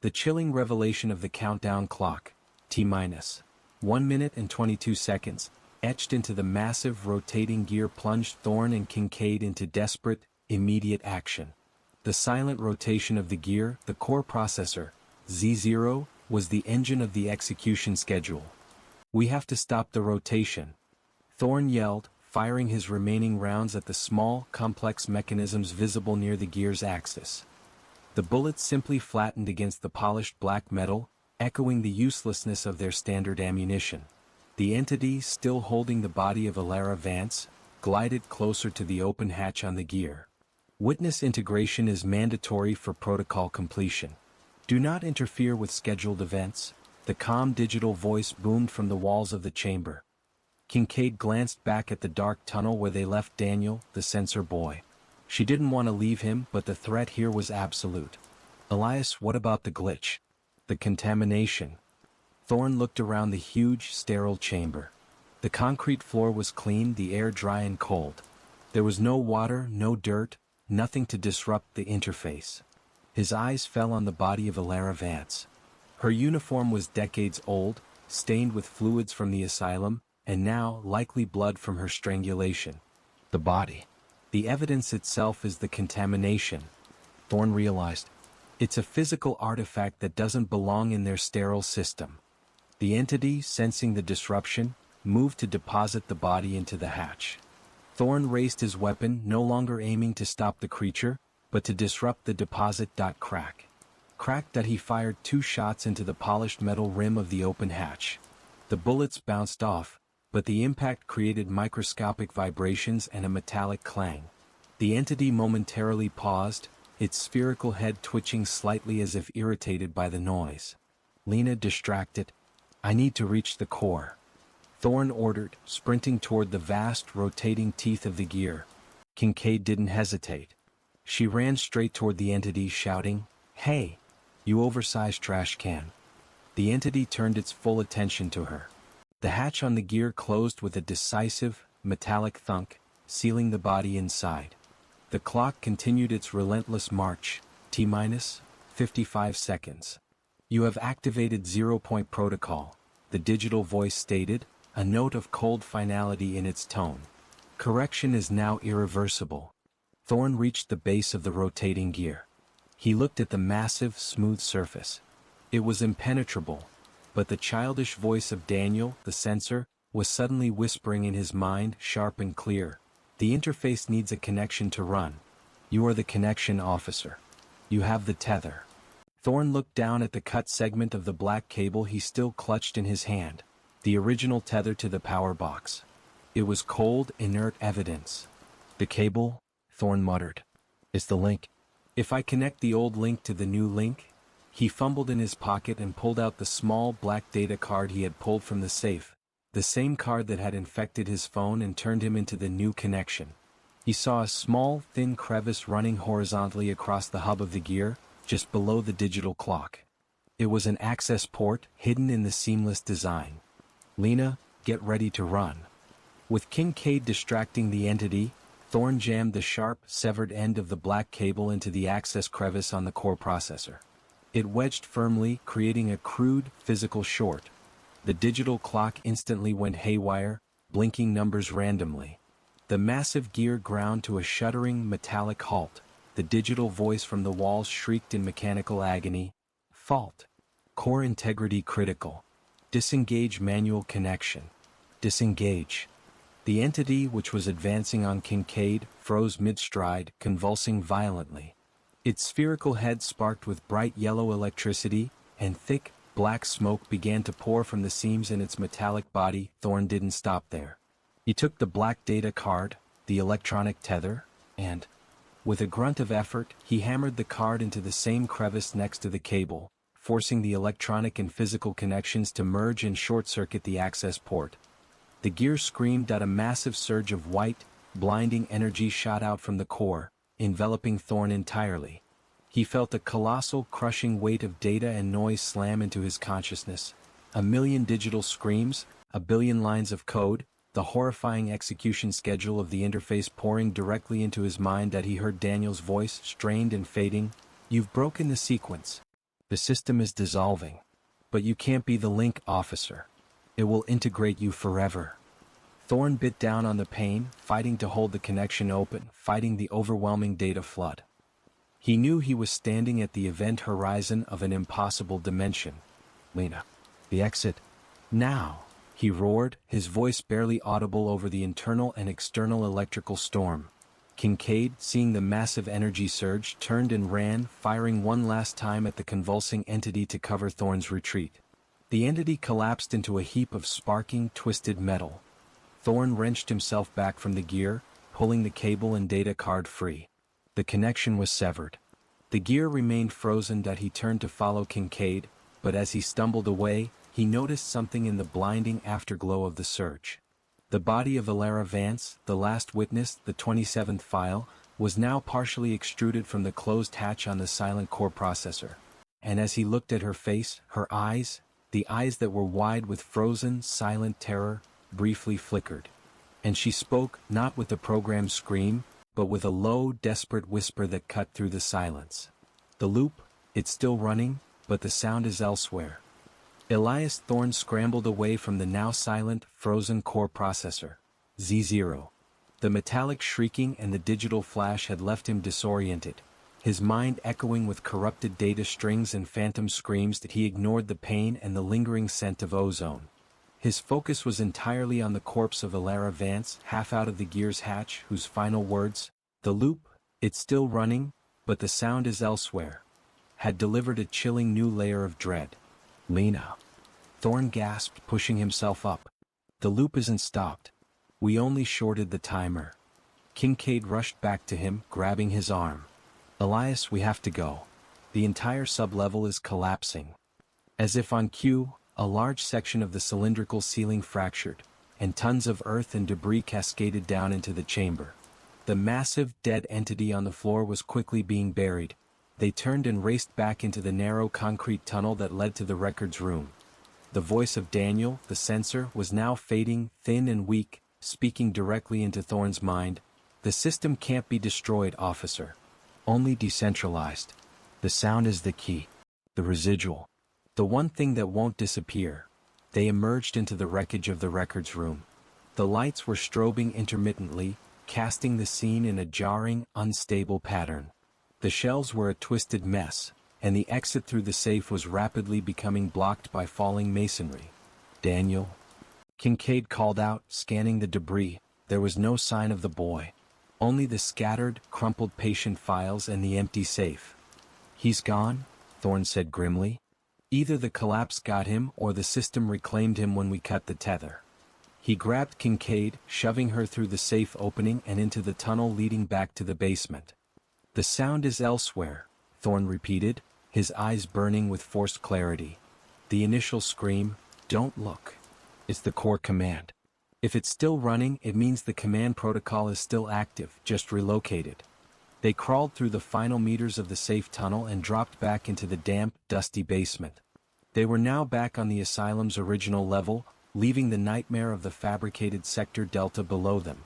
The chilling revelation of the countdown clock. T-minus. 1 minute and 22 seconds, etched into the massive rotating gear plunged Thorne and Kincaid into desperate, immediate action. The silent rotation of the gear, the core processor, Z0, was the engine of the execution schedule. We have to stop the rotation. Thorne yelled, firing his remaining rounds at the small, complex mechanisms visible near the gear's axis. The bullets simply flattened against the polished black metal, echoing the uselessness of their standard ammunition. The entity, still holding the body of Elias, glided closer to the open hatch on the gear. Witness integration is mandatory for protocol completion. Do not interfere with scheduled events. The calm digital voice boomed from the walls of the chamber. Kincaid glanced back at the dark tunnel where they left Daniel, the censor boy. She didn't want to leave him, but the threat here was absolute. Elias, what about the glitch? The contamination? Thorne looked around the huge, sterile chamber. The concrete floor was clean, the air dry and cold. There was no water, no dirt, nothing to disrupt the interface. His eyes fell on the body of Elias. Her uniform was decades old, stained with fluids from the asylum, and now likely blood from her strangulation. The body. The evidence itself is the contamination. Thorne realized. It's a physical artifact that doesn't belong in their sterile system. The entity, sensing the disruption, moved to deposit the body into the hatch. Thorne raised his weapon, no longer aiming to stop the creature, but to disrupt the deposit. Crack. Crack that he fired 2 shots into the polished metal rim of the open hatch. The bullets bounced off, but the impact created microscopic vibrations and a metallic clang. The entity momentarily paused, its spherical head twitching slightly as if irritated by the noise. Lena distracted. "I need to reach the core," Thorne ordered, sprinting toward the vast rotating teeth of the gear. Kincaid didn't hesitate. She ran straight toward the entity, shouting, "Hey, you oversized trash can." The entity turned its full attention to her. The hatch on the gear closed with a decisive, metallic thunk, sealing the body inside. The clock continued its relentless march, T-minus 55 seconds. "You have activated zero-point protocol," the digital voice stated, a note of cold finality in its tone. "Correction is now irreversible." Thorne reached the base of the rotating gear. He looked at the massive, smooth surface. It was impenetrable, but the childish voice of Daniel, the sensor, was suddenly whispering in his mind, sharp and clear. "The interface needs a connection to run. You are the connection officer. You have the tether." Thorne looked down at the cut segment of the black cable he still clutched in his hand, the original tether to the power box. It was cold, inert evidence. "The cable," Thorne muttered, "is the link. If I connect the old link to the new link..." He fumbled in his pocket and pulled out the small black data card he had pulled from the safe, the same card that had infected his phone and turned him into the new connection. He saw a small, thin crevice running horizontally across the hub of the gear, just below the digital clock. It was an access port, hidden in the seamless design. "Lena, get ready to run." With Kincaid distracting the entity, Thorne jammed the sharp, severed end of the black cable into the access crevice on the core processor. It wedged firmly, creating a crude, physical short. The digital clock instantly went haywire, blinking numbers randomly. The massive gear ground to a shuddering, metallic halt. The digital voice from the walls shrieked in mechanical agony. "Fault. Core integrity critical. Disengage manual connection. Disengage." The entity, which was advancing on Kincaid, froze mid-stride, convulsing violently. Its spherical head sparked with bright yellow electricity, and thick, black smoke began to pour from the seams in its metallic body. Thorne didn't stop there. He took the black data card, the electronic tether, and, with a grunt of effort, he hammered the card into the same crevice next to the cable, forcing the electronic and physical connections to merge and short-circuit the access port. The gear screamed out. A massive surge of white, blinding energy shot out from the core, enveloping Thorne entirely. He felt a colossal, crushing weight of data and noise slam into his consciousness. A million digital screams, a billion lines of code, the horrifying execution schedule of the interface pouring directly into his mind. That he heard Daniel's voice, strained and fading. "You've broken the sequence. The system is dissolving. But you can't be the link, officer. It will integrate you forever." Thorne bit down on the pain, fighting to hold the connection open, fighting the overwhelming data flood. He knew he was standing at the event horizon of an impossible dimension. "Lena. The exit. Now," he roared, his voice barely audible over the internal and external electrical storm. Kincaid, seeing the massive energy surge, turned and ran, firing one last time at the convulsing entity to cover Thorne's retreat. The entity collapsed into a heap of sparking, twisted metal. Thorne wrenched himself back from the gear, pulling the cable and data card free. The connection was severed. The gear remained frozen. That he turned to follow Kincaid, but as he stumbled away, he noticed something in the blinding afterglow of the surge. The body of Elias Vance, the last witness, the 27th file, was now partially extruded from the closed hatch on the silent core processor. And as he looked at her face, her eyes, the eyes that were wide with frozen, silent terror, briefly flickered. And she spoke, not with the program's scream, but with a low, desperate whisper that cut through the silence. "The loop, it's still running, but the sound is elsewhere." Elias Thorne scrambled away from the now silent, frozen core processor. Z0. The metallic shrieking and the digital flash had left him disoriented, his mind echoing with corrupted data strings and phantom screams. That he ignored the pain and the lingering scent of ozone. His focus was entirely on the corpse of Elias Vance, half out of the gear's hatch, whose final words, "The loop, it's still running, but the sound is elsewhere," had delivered a chilling new layer of dread. "Lena." Thorne gasped, pushing himself up. "The loop isn't stopped. We only shorted the timer." Kincaid rushed back to him, grabbing his arm. Elias, we have to go. The entire sublevel is collapsing. As if on cue, a large section of the cylindrical ceiling fractured, and tons of earth and debris cascaded down into the chamber. The massive, dead entity on the floor was quickly being buried. They turned and raced back into the narrow concrete tunnel that led to the records room. The voice of Daniel, the censor, was now fading, thin and weak, speaking directly into Thorne's mind. The system can't be destroyed, officer. Only decentralized. The sound is the key. The residual. The one thing that won't disappear. They emerged into the wreckage of the records room. The lights were strobing intermittently, casting the scene in a jarring, unstable pattern. The shelves were a twisted mess, and the exit through the safe was rapidly becoming blocked by falling masonry. Daniel? Kincaid called out, scanning the debris. There was no sign of the boy. Only the scattered, crumpled patient files and the empty safe. He's gone, Thorne said grimly. Either the collapse got him or the system reclaimed him when we cut the tether. He grabbed Kincaid, shoving her through the safe opening and into the tunnel leading back to the basement. The sound is elsewhere, Thorne repeated, his eyes burning with forced clarity. The initial scream, "Don't look." It's the core command. If it's still running, it means the command protocol is still active, just relocated. They crawled through the final meters of the safe tunnel and dropped back into the damp, dusty basement. They were now back on the asylum's original level, leaving the nightmare of the fabricated sector delta below them.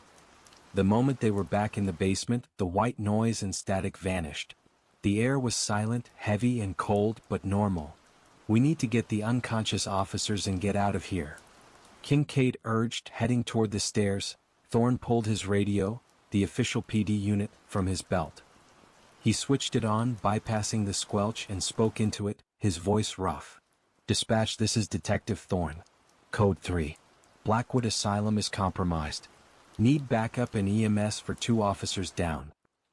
The moment they were back in the basement, the white noise and static vanished. The air was silent, heavy and cold, but normal. We need to get the unconscious officers and get out of here. Kincaid urged, heading toward the stairs. Thorne pulled his radio, the official PD unit, from his belt. He switched it on, bypassing the squelch, and spoke into it, his voice rough. "Dispatch, this is Detective Thorne. Code 3. Blackwood Asylum is compromised. Need backup and EMS for 2 officers down.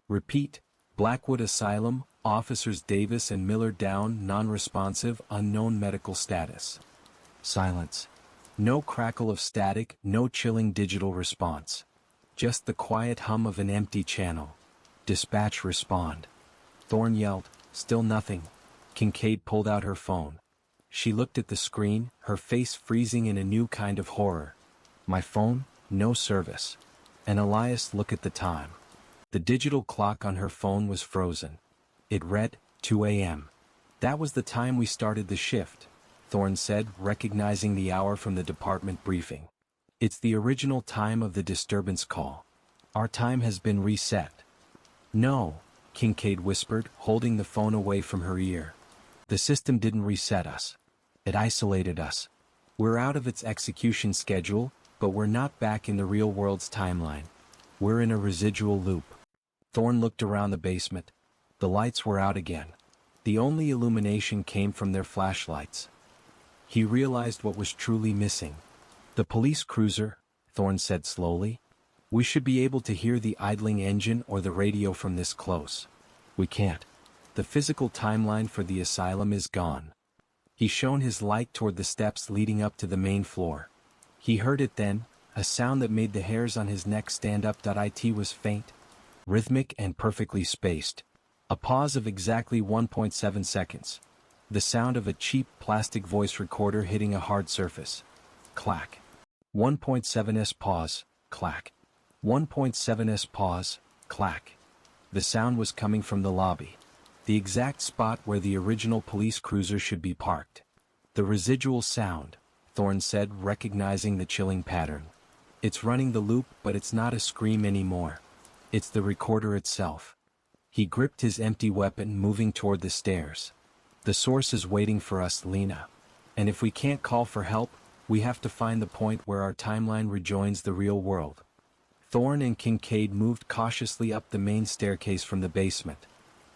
Repeat, Blackwood Asylum, Officers Davis and Miller down, non-responsive, unknown medical status." Silence. No crackle of static, no chilling digital response. Just the quiet hum of an empty channel. "Dispatch, respond." Thorne yelled. Still nothing. Kincaid pulled out her phone. She looked at the screen, her face freezing in a new kind of horror. "My phone? No service." And Elias looked at the time. The digital clock on her phone was frozen. It read, 2 a.m. "That was the time we started the shift," Thorne said, recognizing the hour from the department briefing. "It's the original time of the disturbance call. Our time has been reset." "No," Kincaid whispered, holding the phone away from her ear. "The system didn't reset us. It isolated us. We're out of its execution schedule, but we're not back in the real world's timeline. We're in a residual loop." Thorne looked around the basement. The lights were out again. The only illumination came from their flashlights. He realized what was truly missing. "The police cruiser," Thorne said slowly. "We should be able to hear the idling engine or the radio from this close. We can't. The physical timeline for the asylum is gone." He shone his light toward the steps leading up to the main floor. He heard it then, a sound that made the hairs on his neck stand up. It was faint, rhythmic and perfectly spaced. A pause of exactly 1.7 seconds. The sound of a cheap plastic voice recorder hitting a hard surface. Clack. 1.7s pause, clack. 1.7s pause, clack. The sound was coming from the lobby. The exact spot where the original police cruiser should be parked. "The residual sound," Thorne said, recognizing the chilling pattern. "It's running the loop, but it's not a scream anymore. It's the recorder itself." He gripped his empty weapon, moving toward the stairs. "The source is waiting for us, Lena. And if we can't call for help, we have to find the point where our timeline rejoins the real world." Thorne and Kincaid moved cautiously up the main staircase from the basement.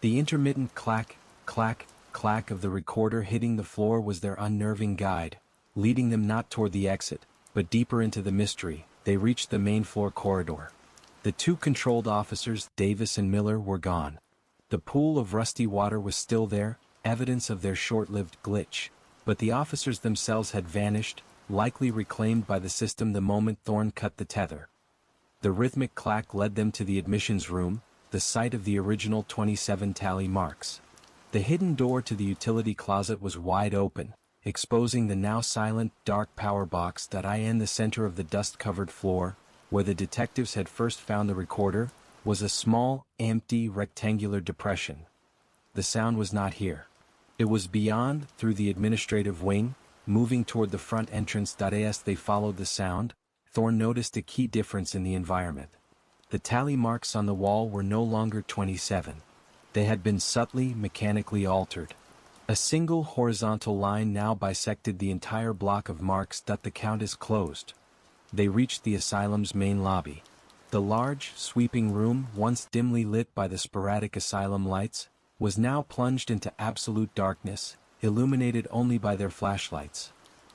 The intermittent clack, clack, clack of the recorder hitting the floor was their unnerving guide, leading them not toward the exit, but deeper into the mystery. They reached the main floor corridor. The 2 controlled officers, Davis and Miller, were gone. The pool of rusty water was still there, evidence of their short-lived glitch, but the officers themselves had vanished, likely reclaimed by the system the moment Thorne cut the tether. The rhythmic clack led them to the admissions room, the site of the original 27 tally marks. The hidden door to the utility closet was wide open, exposing the now silent, dark power box that in the center of the dust-covered floor, where the detectives had first found the recorder, was a small, empty, rectangular depression. The sound was not here. It was beyond, through the administrative wing, moving toward the front entrance. As they followed the sound, Thorne noticed a key difference in the environment. The tally marks on the wall were no longer 27. They had been subtly, mechanically altered. A single horizontal line now bisected the entire block of marks. The count is closed. They reached the asylum's main lobby. The large, sweeping room, once dimly lit by the sporadic asylum lights, was now plunged into absolute darkness, illuminated only by their flashlights.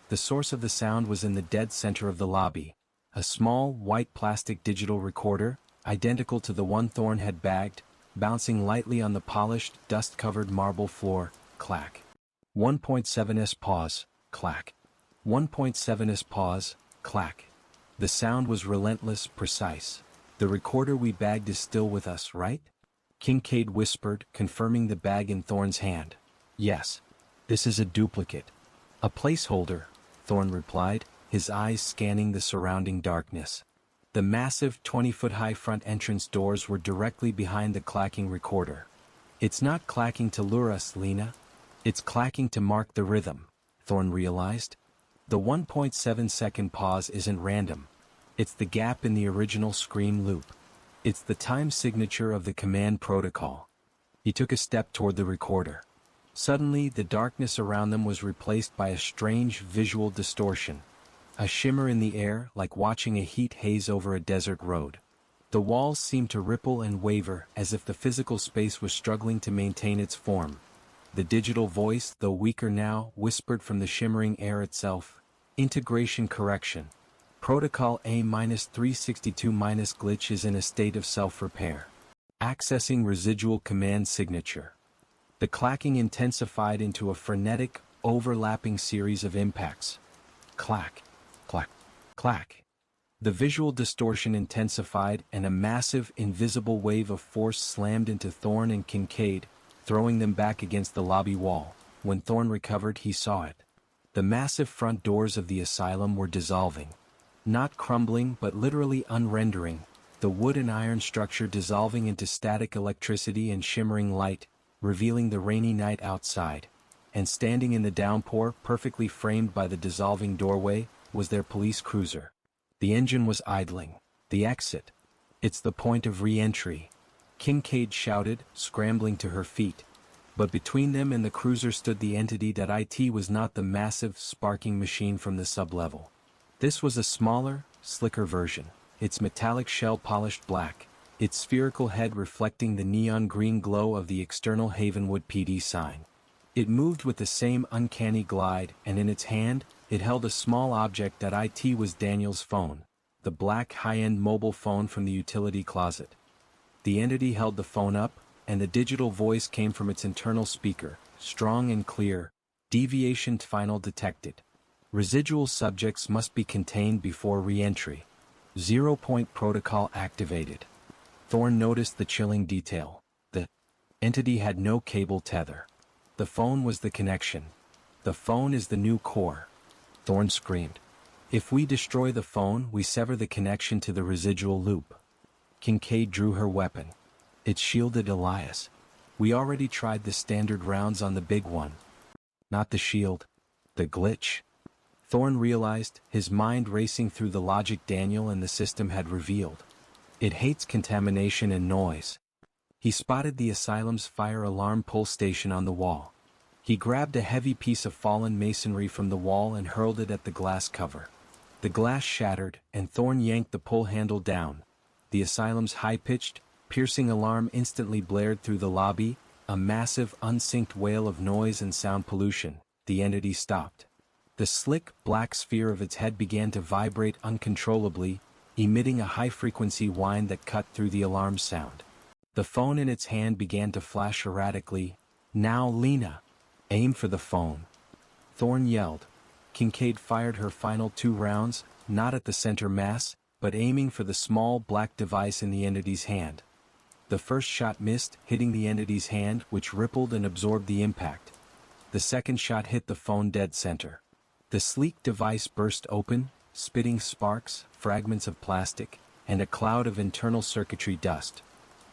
The source of the sound was in the dead center of the lobby, a small, white plastic digital recorder, identical to the one Thorne had bagged, bouncing lightly on the polished, dust-covered marble floor. Clack. 1.7s pause, clack. 1.7s pause, clack. The sound was relentless, precise. The recorder we bagged is still with us, right? Kincaid whispered, confirming the bag in Thorne's hand. Yes. This is a duplicate. A placeholder, Thorne replied, his eyes scanning the surrounding darkness. The massive 20-foot-high front entrance doors were directly behind the clacking recorder. It's not clacking to lure us, Lena. It's clacking to mark the rhythm, Thorne realized. The 1.7-second pause isn't random. It's the gap in the original scream loop. It's the time signature of the command protocol. He took a step toward the recorder. Suddenly, the darkness around them was replaced by a strange visual distortion. A shimmer in the air, like watching a heat haze over a desert road. The walls seemed to ripple and waver, as if the physical space was struggling to maintain its form. The digital voice, though weaker now, whispered from the shimmering air itself. Integration correction. Protocol A-362- glitch is in a state of self-repair. Accessing residual command signature. The clacking intensified into a frenetic, overlapping series of impacts. Clack, clack, clack. The visual distortion intensified, and a massive, invisible wave of force slammed into Thorne and Kincaid, throwing them back against the lobby wall. When Thorne recovered, he saw it. The massive front doors of the asylum were dissolving. Not crumbling, but literally unrendering, the wood and iron structure dissolving into static electricity and shimmering light, revealing the rainy night outside. And standing in the downpour, perfectly framed by the dissolving doorway, was their police cruiser. The engine was idling. The exit. It's the point of re-entry. Kincaid shouted, scrambling to her feet. But between them and the cruiser stood the entity that it was not the massive, sparking machine from the sublevel. This was a smaller, slicker version, its metallic shell polished black, its spherical head reflecting the neon green glow of the external Havenwood PD sign. It moved with the same uncanny glide, and in its hand, it held a small object that was Daniel's phone, the black high-end mobile phone from the utility closet. The entity held the phone up, and the digital voice came from its internal speaker, strong and clear. Deviation final detected. Residual subjects must be contained before re-entry. 0-point protocol activated. Thorne noticed the chilling detail. The entity had no cable tether. The phone was the connection. The phone is the new core. Thorne screamed. If we destroy the phone, we sever the connection to the residual loop. Kincaid drew her weapon. It shielded Elias. We already tried the standard rounds on the big one. Not the shield. The glitch. Thorne realized, his mind racing through the logic Daniel and the system had revealed. It hates contamination and noise. He spotted the asylum's fire alarm pull station on the wall. He grabbed a heavy piece of fallen masonry from the wall and hurled it at the glass cover. The glass shattered, and Thorne yanked the pull handle down. The asylum's high-pitched, piercing alarm instantly blared through the lobby, a massive, unsynced wail of noise and sound pollution. The entity stopped. The slick, black sphere of its head began to vibrate uncontrollably, emitting a high-frequency whine that cut through the alarm sound. The phone in its hand began to flash erratically. Now, Lena! Aim for the phone! Thorne yelled. Kincaid fired her final 2 rounds, not at the center mass, but aiming for the small black device in the entity's hand. The first shot missed, hitting the entity's hand, which rippled and absorbed the impact. The second shot hit the phone dead center. The sleek device burst open, spitting sparks, fragments of plastic, and a cloud of internal circuitry dust.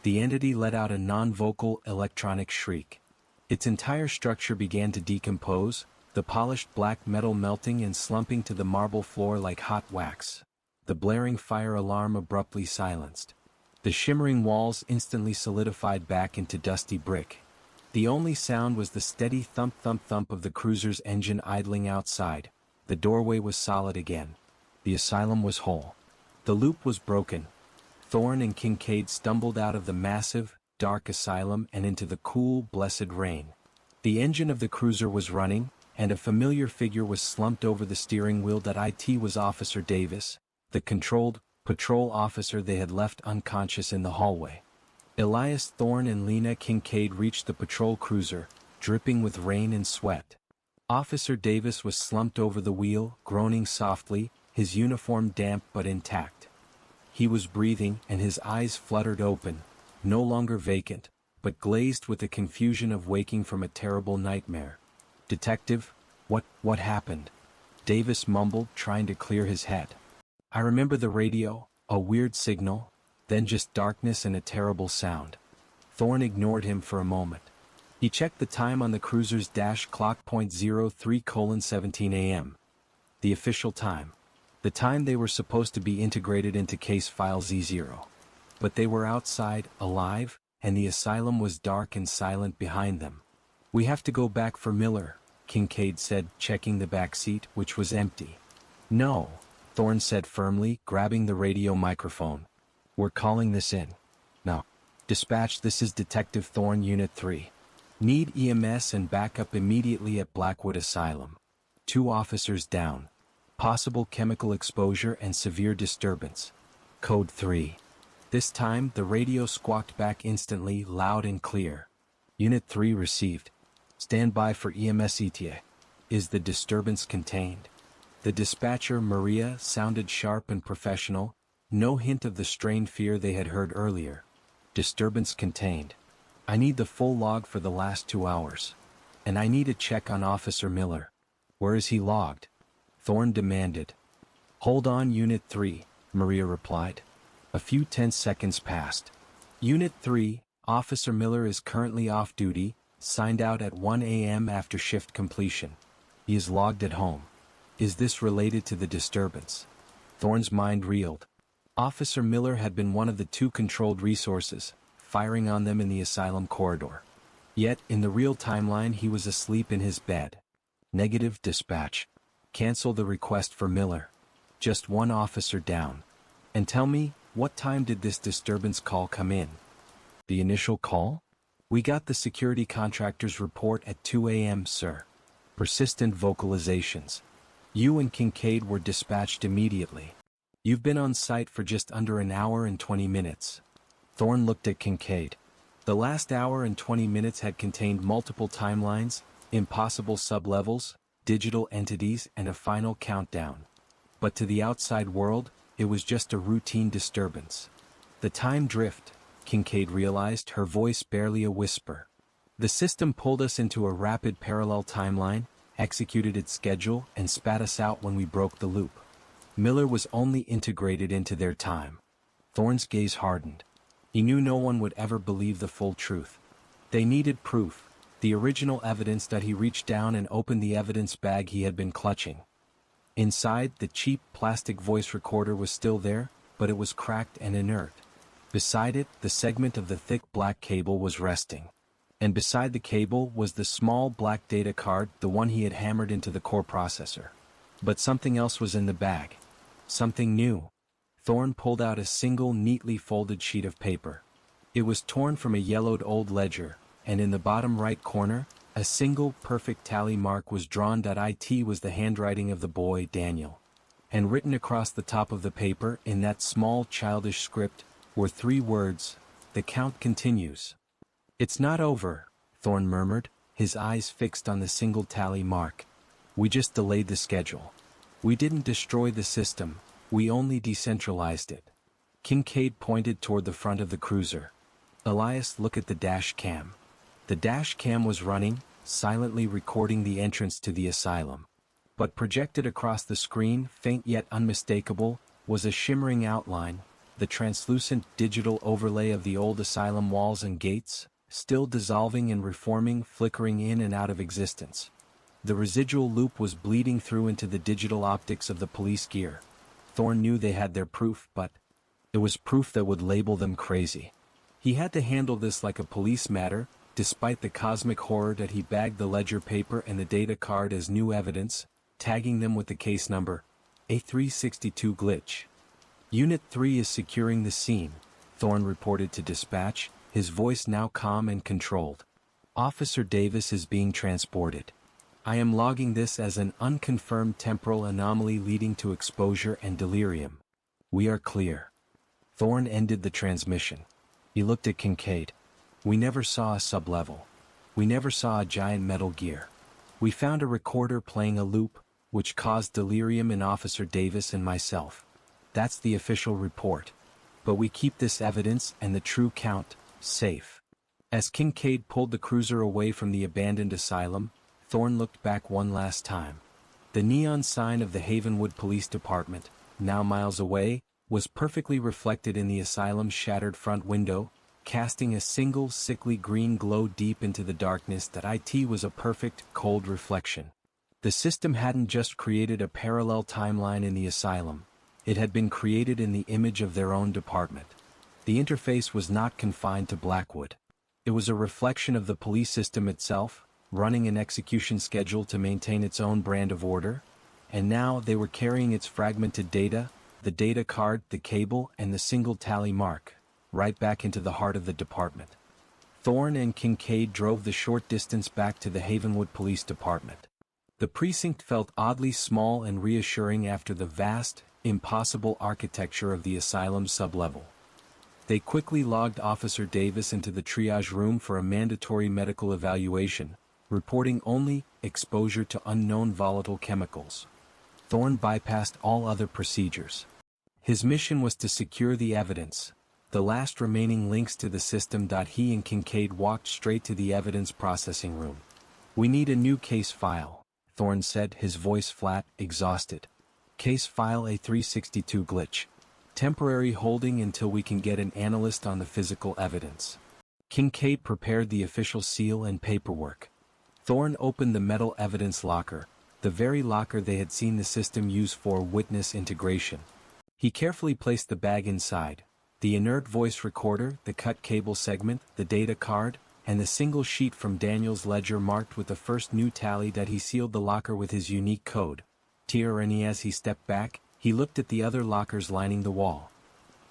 The entity let out a non-vocal electronic shriek. Its entire structure began to decompose, the polished black metal melting and slumping to the marble floor like hot wax. The blaring fire alarm abruptly silenced. The shimmering walls instantly solidified back into dusty brick. The only sound was the steady thump-thump-thump of the cruiser's engine idling outside. The doorway was solid again. The asylum was whole. The loop was broken. Thorne and Kincaid stumbled out of the massive, dark asylum and into the cool, blessed rain. The engine of the cruiser was running, and a familiar figure was slumped over the steering wheel. It was Officer Davis, the controlled patrol officer they had left unconscious in the hallway. Elias, Thorne and Lena Kincaid reached the patrol cruiser, dripping with rain and sweat. Officer Davis was slumped over the wheel, groaning softly, his uniform damp but intact. He was breathing and his eyes fluttered open, no longer vacant, but glazed with the confusion of waking from a terrible nightmare. "Detective, what happened?" Davis mumbled, trying to clear his head. "I remember the radio, a weird signal, then just darkness and a terrible sound." Thorne ignored him for a moment. He checked the time on the cruiser's dash clock, 03:17 a.m. The official time. The time they were supposed to be integrated into case file Z0. But they were outside, alive, and the asylum was dark and silent behind them. "We have to go back for Miller," Kincaid said, checking the back seat, which was empty. "No," Thorne said firmly, grabbing the radio microphone. "We're calling this in. Now. Dispatch, this is Detective Thorne, Unit 3. Need EMS and backup immediately at Blackwood Asylum. 2 officers down. Possible chemical exposure and severe disturbance. Code 3. This time, the radio squawked back instantly, loud and clear. "Unit 3 received. Stand by for EMS ETA. Is the disturbance contained?" The dispatcher, Maria, sounded sharp and professional, no hint of the strained fear they had heard earlier. "Disturbance contained. I need the full log for the last 2 hours. And I need a check on Officer Miller. Where is he logged?" Thorne demanded. "Hold on, Unit 3, Maria replied. A few tense seconds passed. "Unit 3, Officer Miller is currently off duty, signed out at 1 a.m. after shift completion. He is logged at home. Is this related to the disturbance?" Thorne's mind reeled. Officer Miller had been one of the 2 controlled resources, firing on them in the asylum corridor. Yet, in the real timeline, he was asleep in his bed. Negative. Dispatch. Cancel the request for Miller. Just 1 officer down. And tell me, what time did this disturbance call come in? The initial call? We got the security contractor's report at 2 a.m., sir. Persistent vocalizations. You and Kincaid were dispatched immediately. You've been on site for just under an hour and 20 minutes. Thorne looked at Kincaid. The last hour and 20 minutes had contained multiple timelines, impossible sublevels, digital entities, and a final countdown. But to the outside world, it was just a routine disturbance. The time drift, Kincaid realized, her voice barely a whisper. The system pulled us into a rapid parallel timeline, executed its schedule, and spat us out when we broke the loop. Miller was only integrated into their time. Thorne's gaze hardened. He knew no one would ever believe the full truth. They needed proof, the original evidence that he reached down and opened the evidence bag he had been clutching. Inside, the cheap plastic voice recorder was still there, but it was cracked and inert. Beside it, the segment of the thick black cable was resting. And beside the cable was the small black data card, the one he had hammered into the core processor. But something else was in the bag. Something new. Thorne pulled out a single neatly folded sheet of paper. It was torn from a yellowed old ledger, and in the bottom right corner, a single perfect tally mark was drawn. It was the handwriting of the boy, Daniel. And written across the top of the paper, in that small childish script, were 3 words: "The count continues." "It's not over," Thorne murmured, his eyes fixed on the single tally mark. "We just delayed the schedule. We didn't destroy the system, we only decentralized it." Kincaid pointed toward the front of the cruiser. Elias, look at the dash cam. The dash cam was running, silently recording the entrance to the asylum. But projected across the screen, faint yet unmistakable, was a shimmering outline, the translucent digital overlay of the old asylum walls and gates, still dissolving and reforming, flickering in and out of existence. The residual loop was bleeding through into the digital optics of the police gear. Thorne knew they had their proof, but it was proof that would label them crazy. He had to handle this like a police matter, despite the cosmic horror that he bagged the ledger paper and the data card as new evidence, tagging them with the case number, A362 glitch. Unit 3 is securing the scene, Thorne reported to dispatch, his voice now calm and controlled. Officer Davis is being transported. I am logging this as an unconfirmed temporal anomaly leading to exposure and delirium. We are clear. Thorne ended the transmission. He looked at Kincaid. We never saw a sublevel. We never saw a giant metal gear. We found a recorder playing a loop, which caused delirium in Officer Davis and myself. That's the official report. But we keep this evidence and the true count safe. As Kincaid pulled the cruiser away from the abandoned asylum, Thorne looked back one last time. The neon sign of the Havenwood Police Department, now miles away, was perfectly reflected in the asylum's shattered front window, casting a single sickly green glow deep into the darkness that it was a perfect, cold reflection. The system hadn't just created a parallel timeline in the asylum, it had been created in the image of their own department. The interface was not confined to Blackwood. It was a reflection of the police system itself, running an execution schedule to maintain its own brand of order, and now they were carrying its fragmented data, the data card, the cable, and the single tally mark, right back into the heart of the department. Thorne and Kincaid drove the short distance back to the Havenwood Police Department. The precinct felt oddly small and reassuring after the vast, impossible architecture of the asylum sublevel. They quickly logged Officer Davis into the triage room for a mandatory medical evaluation, reporting only exposure to unknown volatile chemicals. Thorne bypassed all other procedures. His mission was to secure the evidence, the last remaining links to the system. He and Kincaid walked straight to the evidence processing room. We need a new case file, Thorne said, his voice flat, exhausted. Case file A362 glitch. Temporary holding until we can get an analyst on the physical evidence. Kincaid prepared the official seal and paperwork. Thorne opened the metal evidence locker, the very locker they had seen the system use for witness integration. He carefully placed the bag inside, the inert voice recorder, the cut cable segment, the data card, and the single sheet from Daniel's ledger marked with the first new tally. He sealed the locker with his unique code. Tyranny. As he stepped back, he looked at the other lockers lining the wall.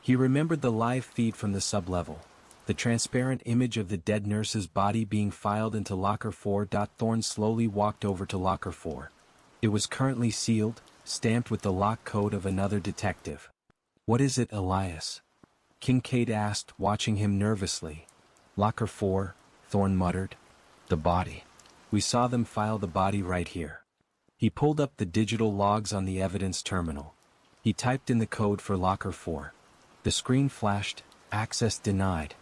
He remembered the live feed from the sublevel, the transparent image of the dead nurse's body being filed into Locker 4. Thorne slowly walked over to Locker 4. It was currently sealed, stamped with the lock code of another detective. What is it, Elias? Kincaid asked, watching him nervously. Locker 4, Thorne muttered. The body. We saw them file the body right here. He pulled up the digital logs on the evidence terminal. He typed in the code for Locker 4. The screen flashed, access denied.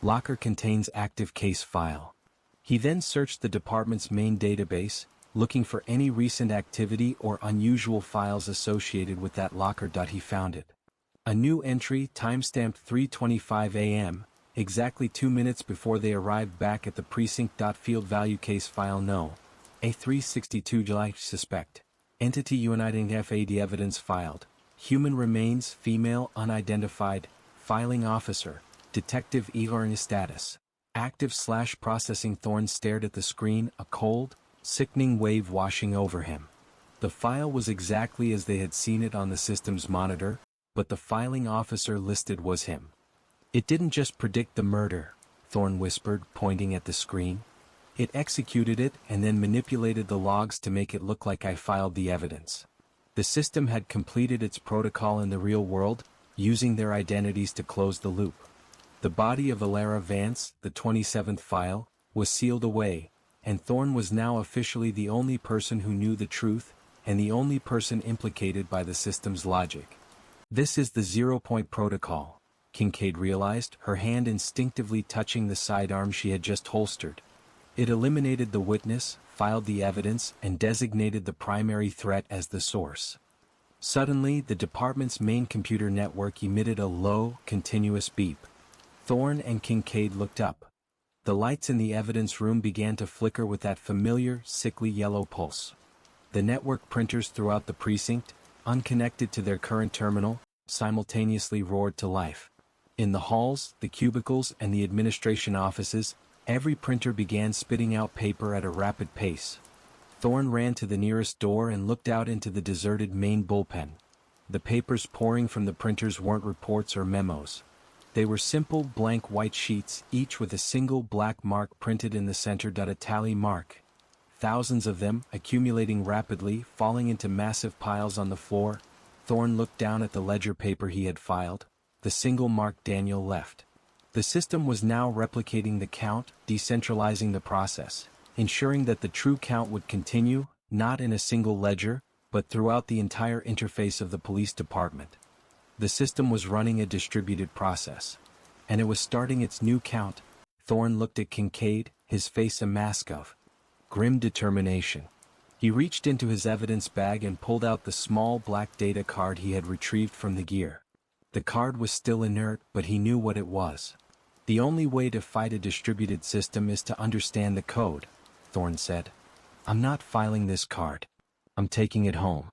Locker contains active case file. He then searched the department's main database, looking for any recent activity or unusual files associated with that locker. He found it. A new entry, timestamped 3:25 a.m., exactly 2 minutes before they arrived back at the precinct. Field value case file no. A362 July suspect. Entity uniting FAD evidence filed. Human remains, female, unidentified. Filing officer. Detective Igor status. Active/processing. Thorne stared at the screen, a cold, sickening wave washing over him. The file was exactly as they had seen it on the system's monitor, but the filing officer listed was him. It didn't just predict the murder, Thorne whispered, pointing at the screen. It executed it and then manipulated the logs to make it look like I filed the evidence. The system had completed its protocol in the real world, using their identities to close the loop. The body of Alara Vance, the 27th file, was sealed away, and Thorne was now officially the only person who knew the truth, and the only person implicated by the system's logic. This is the 0-point protocol, Kincaid realized, her hand instinctively touching the sidearm she had just holstered. It eliminated the witness, filed the evidence, and designated the primary threat as the source. Suddenly, the department's main computer network emitted a low, continuous beep. Thorne and Kincaid looked up. The lights in the evidence room began to flicker with that familiar, sickly yellow pulse. The network printers throughout the precinct, unconnected to their current terminal, simultaneously roared to life. In the halls, the cubicles, and the administration offices, every printer began spitting out paper at a rapid pace. Thorne ran to the nearest door and looked out into the deserted main bullpen. The papers pouring from the printers weren't reports or memos. They were simple, blank white sheets, each with a single black mark printed in the center. A tally mark. Thousands of them, accumulating rapidly, falling into massive piles on the floor. Thorne looked down at the ledger paper he had filed, the single mark Daniel left. The system was now replicating the count, decentralizing the process, ensuring that the true count would continue, not in a single ledger, but throughout the entire interface of the police department. The system was running a distributed process. And it was starting its new count. Thorne looked at Kincaid, his face a mask of grim determination. He reached into his evidence bag and pulled out the small black data card he had retrieved from the gear. The card was still inert, but he knew what it was. The only way to fight a distributed system is to understand the code, Thorne said. I'm not filing this card. I'm taking it home.